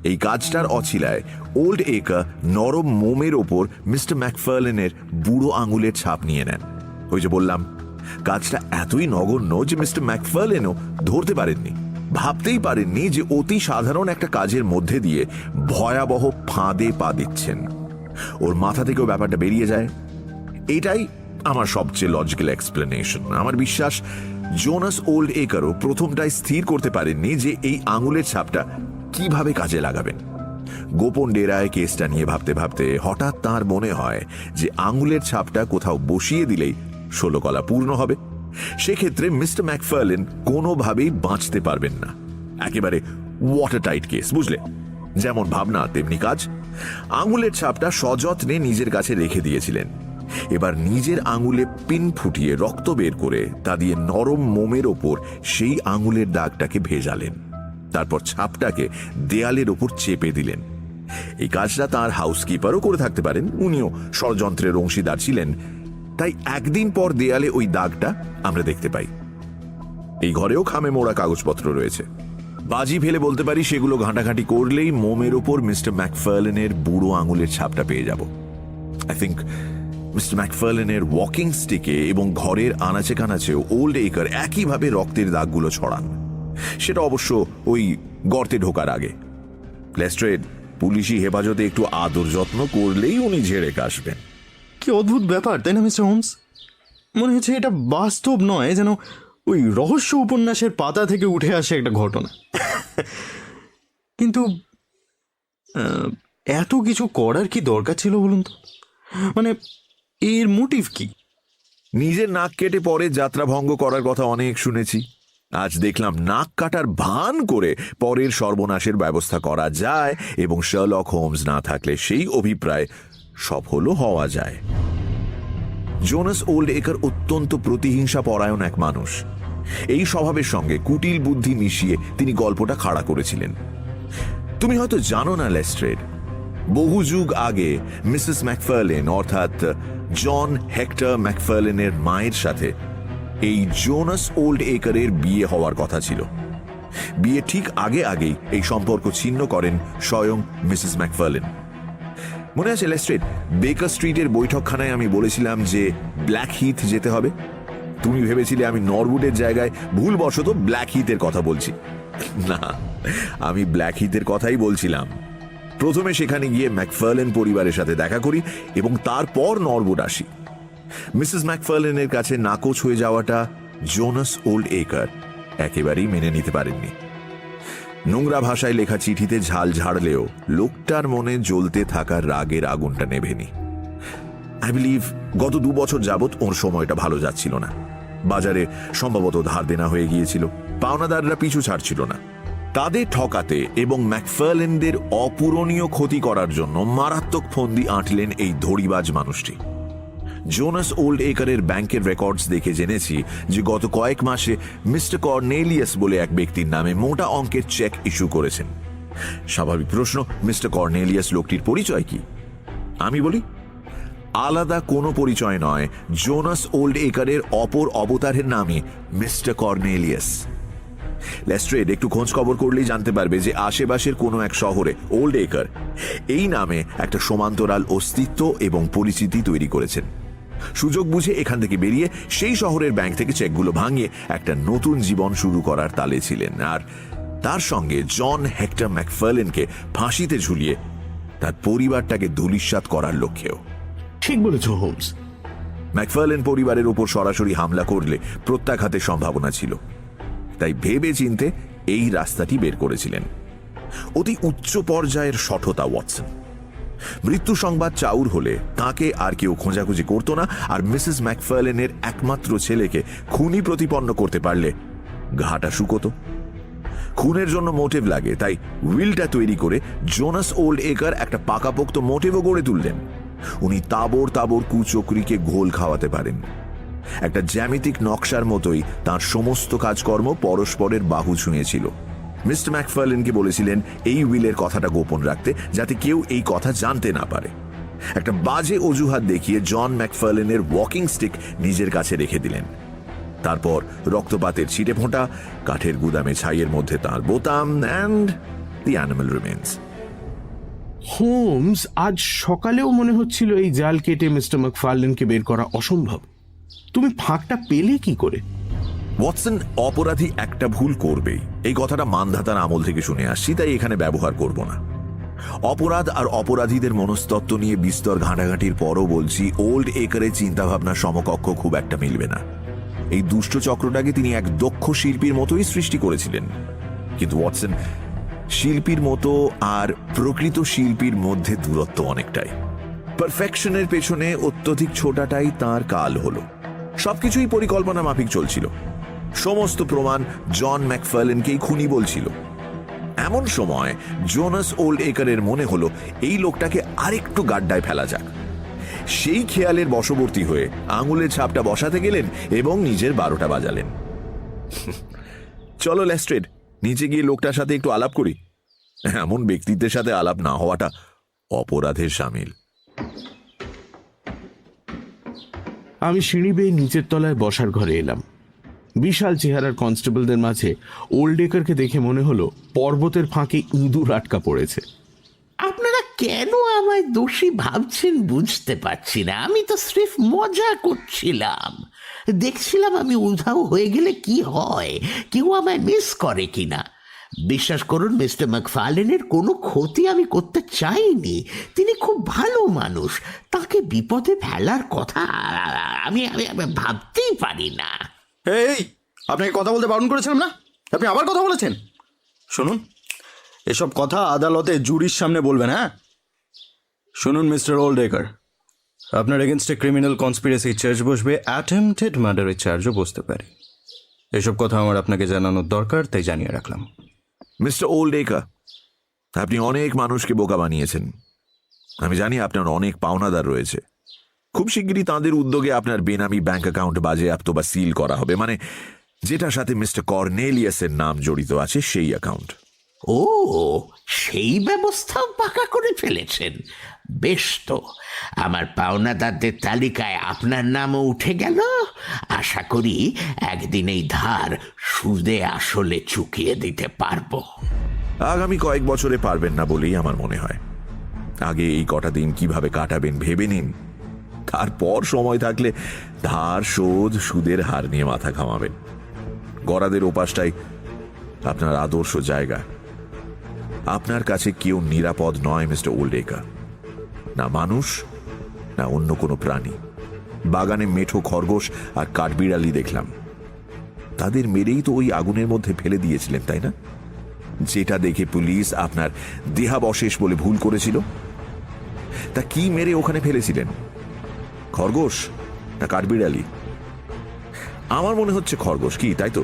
এই কাজটার অছিলায় ওল্ড একার নরম মোমের ওপর মিস্টার ম্যাকফার্লেনের বুড়ো আঙুলের ছাপ নিয়ে নেন। ওই যে বললাম, কাজটা এতই নগণ্য যে মিস্টার ম্যাকফার্লেনও ধরতে পারেননি, ভাবতেই পারেননি যে অতি সাধারণ একটা কাজের মধ্যে দিয়ে ভয়াবহ ফাঁদে পা দিচ্ছেন। ওর মাথা থেকেও ব্যাপারটা বেরিয়ে যায়। এটাই আমার সবচেয়ে লজিক্যাল এক্সপ্লেনেশন। আমার বিশ্বাস জোনাস ওল্ড একারও প্রথমটাই স্থির করতে পারেননি যে এই আঙুলের ছাপটা কিভাবে কাজে লাগাবেন। গোপন ডেরায় কেসটা নিয়ে ভাবতে ভাবতে হঠাৎ তার মনে হয় যে আঙুলের ছাপটা কোথাও বসিয়ে দিলেই 16 কলা পূর্ণ হবে। সেক্ষেত্রে মিস্টার ম্যাকফার্লেন কোনোভাবেই বাঁচতে পারবেন না। একেবারে ওয়াটার টাইট কেস, বুঝলে? যেমন ভাবনা তেমনি কাজ। আঙুলের ছাপটা সযত্নে নিজের কাছে রেখে দিয়েছিলেন। এবার নিজের আঙুলে পিন ফুটিয়ে রক্ত বের করে তা দিয়ে নরম মোমের ওপর সেই আঙুলের দাগটাকে ভেজালেন। তারপর ছাপটাকে দেয়ালের ওপর চেপে দিলেন। এই কাজটা তার হাউসকিপারও করে থাকতে পারেন, উনিও ষড়যন্ত্রের অংশীদার ছিলেন। তাই একদিন পর দেয়ালে ওই দাগটা আমরা দেখতে পাই। এই ঘরেও খামে মোড়া কাগজপত্র রয়েছে। বাজি ফেলে বলতে পারি সেগুলো ঘাঁটাঘাঁটি করলেই মোমের ওপর মিস্টার ম্যাকফার্লেনের বুড়ো আঙুলের ছাপটা পেয়ে যাব। আই থিঙ্ক মিস্টার ম্যাকফার্লেনের ওয়াকিং স্টিকে এবং ঘরের আনাচে কানাচেও ওল্ড একার একইভাবে রক্তের দাগগুলো ছড়ান। সেটা অবশ্য ওই গর্তে ঢোকার আগে। লেস্ট্রেড পুলিশি হেফাজতে একটু আদর যত্ন করলেই উনি ঝেড়ে কাশবেন। কি অদ্ভুত ব্যাপার, তাই না মিস্টার হোমস? মনে হচ্ছে এটা বাস্তব নয়, যেন ওই রহস্য উপন্যাসের পাতা থেকে উঠে আসে একটা ঘটনা। কিন্তু এত কিছু করার কি দরকার ছিল বলুন তো? মানে এর মোটিভ কি? নিজের নাক কেটে পরে যাত্রা ভঙ্গ করার কথা অনেক শুনেছি। আজ দেখলাম নাক কাটার ভান করে পরের সর্বনাশের ব্যবস্থা করা যায় এবং শার্লক হোমস না থাকলে সেই অভিপ্রায় সফলও হওয়া যায়। জোনাস ওল্ড একার অত্যন্ত প্রতিহিংসা পরায়ণ এক মানুষ। এই স্বভাবের সঙ্গে কুটিল বুদ্ধি মিশিয়ে তিনি গল্পটা খাড়া করেছিলেন। তুমি হয়তো জানো না লেস্ট্রেড, বহু যুগ আগে মিসেস ম্যাকফার্লেন অর্থাৎ জন হেক্টর ম্যাকফার্লেনের মায়ের সাথে এই জোনাস ওল্ড একারের বিয়ে হওয়ার কথা ছিল। বিয়ে ঠিক আগেই এই সম্পর্ক ছিন্ন করেন স্বয়ং মিসেস ম্যাকফার্লেন। মনে আছে লেস্ট্রেড, বেকার স্ট্রিটের বৈঠকখানায় আমি বলেছিলাম যে ব্ল্যাক হিথ যেতে হবে। তুমি ভেবেছিলে আমি নরউডের জায়গায় ভুলবশত ব্ল্যাক হিথের কথা বলছি। না, আমি ব্ল্যাক হিথের কথাই বলছিলাম। প্রথমে সেখানে গিয়ে ম্যাকফার্লেন পরিবারের সাথে দেখা করি এবং তারপর নরউড আসি। মিসেস ম্যাকফার্লেনের কাছে নাকচ হয়ে যাওয়াটা জোনাস ওল্ড একার একেবারেই মেনে নিতে পারেননি। নোংরা ভাষায় লেখা চিঠিতে ঝাল ঝাড়লেও লোকটার মনে জ্বলতে থাকার রাগের আগুনটা নেভেনি। আই বিলিভ গত 2 বছর যাবৎ ওর সময়টা ভালো যাচ্ছিল না। বাজারে সম্ভবত ধার দেনা হয়ে গিয়েছিল, পাওনাদাররা পিছু ছাড়ছিল না। তাদের ঠকাতে এবং ম্যাকফার্লেনদের অপূরণীয় ক্ষতি করার জন্য মারাত্মক ফন্দি আঁটলেন এই ধড়িবাজ মানুষটি। জোনাস ওল্ড একারের ব্যাংকের রেকর্ডস দেখে জেনেছি যে গত কয়েক মাসে মিস্টার কর্নেলিয়াস বলে এক ব্যক্তির নামে মোটা অঙ্কের চেক ইস্যু করেছেন। স্বাভাবিক প্রশ্ন, মিস্টার কর্নেলিয়াস লোকটির পরিচয় কি? আমি বলি, আলাদা কোনো পরিচয় নয়, জোনাস ওল্ড একারের অপর অবতারের নামই মিস্টার কর্নেলিয়াস। লেস্ট্রেড একটু খোঁজ খবর করলেই জানতে পারবে যে আশেপাশের কোনো এক শহরে ওল্ড একার এই নামে একটা সমান্তরাল অস্তিত্ব এবং পরিচিতি তৈরি করেছেন। সুযোগ বুঝে এখান থেকে বেরিয়ে সেই শহরের ব্যাংক থেকে চেকগুলো ভাঙিয়ে একটা নতুন জীবন শুরু করার তালে ছিলেন, আর তার সঙ্গে জন হেক্টর ম্যাকফার্লেনকে ফাঁসিতে ঝুলিয়ে তার পরিবারটাকে ধূলিসাৎ করার লক্ষ্যেও। ঠিক বলেছ হোমস। ম্যাকফার্লেন পরিবারের উপর সরাসরি হামলা করলে প্রত্যাঘাতের সম্ভাবনা ছিল, তাই ভেবে চিনতে এই রাস্তাটি বের করেছিলেন। অতি উচ্চ পর্যায়ের শঠতা ওয়াটসন। মৃত্যু সংবাদ চাউর হলে তাকে আর কেউ খোঁজাখুঁজি করতো না, আর মিসেস ম্যাকফার্লেনের একমাত্র ছেলেকে খুনি প্রতিপন্ন করতে পারলে ঘাটা শুকোতো। খুনের জন্য মোটিভ লাগে, তাই উইলটা তৈরি করে জোনাস ওল্ড একার একটা পাকাপোক্ত মোটিভও গড়ে তুললেন। উনি তাবর তাবর কুচক্রিকে ঘোল খাওয়াতে পারেন। একটা জ্যামিতিক নকশার মতোই তার সমস্ত কাজকর্ম পরস্পরের বাহু ছুঁয়েছিল। মিস্টার ম্যাকফার্লেনকে বলেছিলেন এই উইলের কথাটা গোপন রাখতে, যাতে কেউ এই কথা জানতে না পারে। একটা বাজে অজুহাত দেখিয়ে জন ম্যাকফার্লেনের ওয়াকিং স্টিক নিজের কাছে রেখে দিলেন। তারপর রক্তপাতের ছিটে ফোঁটা, কাঠের গুদামে ছাইয়ের মধ্যে তার বোতাম, and the animal remains. Holmes, আজ সকালেও মনে হচ্ছিল এই জাল কেটে মিস্টার ম্যাকফার্লেনকে বের করা অসম্ভব। তুমি ফাঁকটা পেলে কি করে? ওয়াটসন, অপরাধী একটা ভুল করবেই, এই কথাটা মানধাতার আমল থেকে শুনে আসছি, তাই এখানে ব্যবহার করব না। অপরাধ আর অপরাধীদের মনস্তত্ত্ব নিয়ে বিস্তর ঘাঁটাঘাঁটির পরও বলছি, ওল্ড একরের চিন্তাভাবনার সমকক্ষ খুব একটা মিলবে না। এই দুষ্ট চক্রটাকে তিনি এক দক্ষ শিল্পীর মতোই সৃষ্টি করেছিলেন। কিন্তু ওয়াটসন, শিল্পীর মতো আর প্রকৃত শিল্পীর মধ্যে দূরত্ব অনেকটাই। পারফেকশনের পেছনে অত্যধিক ছোটাটাই তার কাল হলো। সবকিছুই পরিকল্পনা মাফিক চলছিল। সমস্ত প্রমাণ জন ম্যাকফার্লেনকেই খুনি বলছিল। এমন সময় জোনাস ওল্ড একারের মনে হলো এই লোকটাকে আরেকটু গাড্ডায় ফেলা যাক। সেই খেয়ালের বশবর্তী হয়ে আঙুলের ছাপটা বসাতে গেলেন এবং নিজের 12টা বাজালেন। চলো লেস্ট্রেড, নিচে গিয়ে লোকটার সাথে একটু আলাপ করি। এমন ব্যক্তিত্বের সাথে আলাপ না হওয়াটা অপরাধের শামিল। আমি সিঁড়ি বেয়ে নিচের তলায় বসার ঘরে এলাম। বিশাল চেহারার কনস্টেবলদের মাঝে ওল্ড একারকে দেখে মনে হলো পর্বতের ফাঁকে ইঁদুর আটকা পড়েছে। আপনারা কেন আমায় দোষী ভাবছেন বুঝতে পারছি না। আমি তো স্রেফ মজা করছিলাম। দেখছিলাম আমি উধাও হয়ে গেলে কি হয়, কেউ আমায় মিস করে কিনা। বিশ্বাস করুন, মিস্টার ম্যাকফার্লেনের কোনো ক্ষতি আমি করতে চাইনি। তিনি খুব ভালো মানুষ, তাকে বিপদে ফেলার কথা আমি ভাবতেই পারি না। এই, আপনাকে কথা বলতে বারণ করেছিলাম না? আপনি আবার কথা বলেছেন। শুনুন, এসব কথা আদালতে জুরির সামনে বলবেন। হ্যাঁ, শুনুন মিস্টার ওল্ড একার, আপনার এগেনস্টে ক্রিমিনাল কনস্পিরেসি চার্জ বসবে, অ্যাটেম্পটেড মার্ডারের চার্জও বসতে পারে। এসব কথা আমার আপনাকে জানানোর দরকার, তাই জানিয়ে রাখলাম। মিস্টার ওল্ড একার, আপনি অনেক মানুষকে বোকা বানিয়েছেন। আমি জানি আপনার অনেক পাওনাদার রয়েছে। খুব শিগগিরই তাঁদের উদ্যোগে আপনার বেনামি ব্যাংক অ্যাকাউন্ট বাজেয়াপ্ত বা সিল করা হবে, মানে যেটার সাথে মিস্টার কর্নেলিয়াসের নাম জড়িত আছে সেই অ্যাকাউন্ট। ও, সেই ব্যবস্থাও পাকা করে ফেলেছেন। বেশ তো, আমার পাওনাদারদের তালিকায় আপনার নামও উঠে গেল। আশা করি একদিন এই ধার সুদে আসলে চুকিয়ে দিতে পারবো। আগামী কয়েক বছরে পারবেন না বলেই আমার মনে হয়। আগে এই কটা দিন কিভাবে কাটাবেন ভেবে নিন, তারপর সময় থাকলে ধার শোধ সুদের হার নিয়ে মাথা ঘামাবেন। গরাদের ওপাশটাই আপনার আদর্শ জায়গা। আপনার কাছে কেউ নিরাপদ নয় মিস্টার ওল্ড একার, না মানুষ না অন্য কোনো প্রাণী। বাগানে মেঠো খরগোশ আর কাঠবিড়ালি দেখলাম, তাদের মেরেই তো ওই আগুনের মধ্যে ফেলে দিয়েছিলেন, তাই না? যেটা দেখে পুলিশ আপনার দেহাবশেষ বলে ভুল করেছিল। তা কি মেরে ওখানে ফেলেছিলেন, খরগোশ না কাঠবিড়ালি? আমার মনে হচ্ছে খরগোশ। কি তাই তো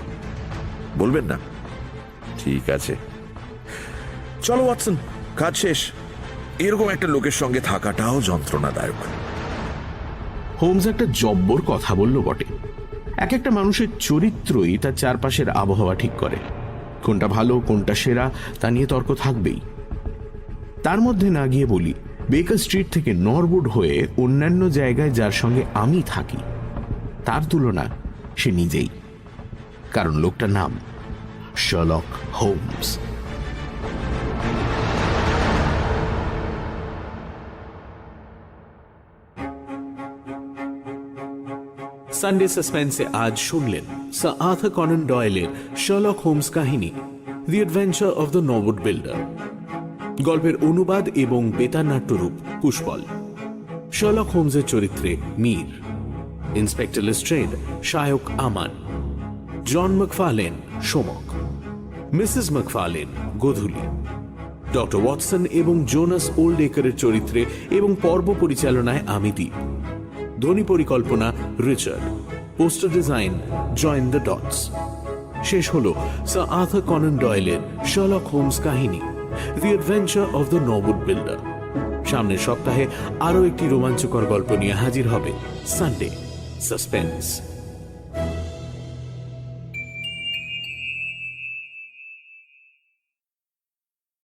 বলবেন না? ঠিক আছে, চলো ওয়াটসন, কাজ শেষ। এরকম একটা লোকের সঙ্গে থাকাটাও যন্ত্রণাদায়ক। হোমস একটা জব্বর কথা বলল বটে। এক একটা মানুষের চরিত্রই তার চারপাশের আবহাওয়া ঠিক করে। কোনটা ভালো কোনটা সেরা তা নিয়ে তর্ক থাকবেই। তার মধ্যে না গিয়ে বলি, বেকার স্ট্রিট থেকে নরউড হয়ে অন্যান্য জায়গায় যার সঙ্গে আমি থাকি তার তুলনা সে নিজেই। কারণ লোকটার নাম শার্লক হোমস। সানডে সাসপেন্সে আজ শুনলেন স্যার আর্থার কনান ডয়েলের শার্লক হোমস কাহিনী the adventure of the Norwood builder. গল্পের অনুবাদ এবং বেতারনাট্যরূপ পুষ্পল। শার্লক হোমসের চরিত্রে Mir, inspector Lestrade Shayak Aman, John McFarlane Somak, Mrs McFarlane Godhuli, doctor Watson এবং জোনাস ওল্ডেকারের চরিত্রে এবং পর্ব পরিচালনায় আমি দীপ, ধ্বনি পরিকল্পনা Richard, poster design join the dots. শেষ হলো স্যার আর্থার কনান ডয়েলের শার্লক হোমস কাহিনী the adventure of the Norwood builder. সামনের সপ্তাহে আরও একটি রোমাঞ্চকর গল্প নিয়ে হাজির হবে সানডে সাসপেন্স।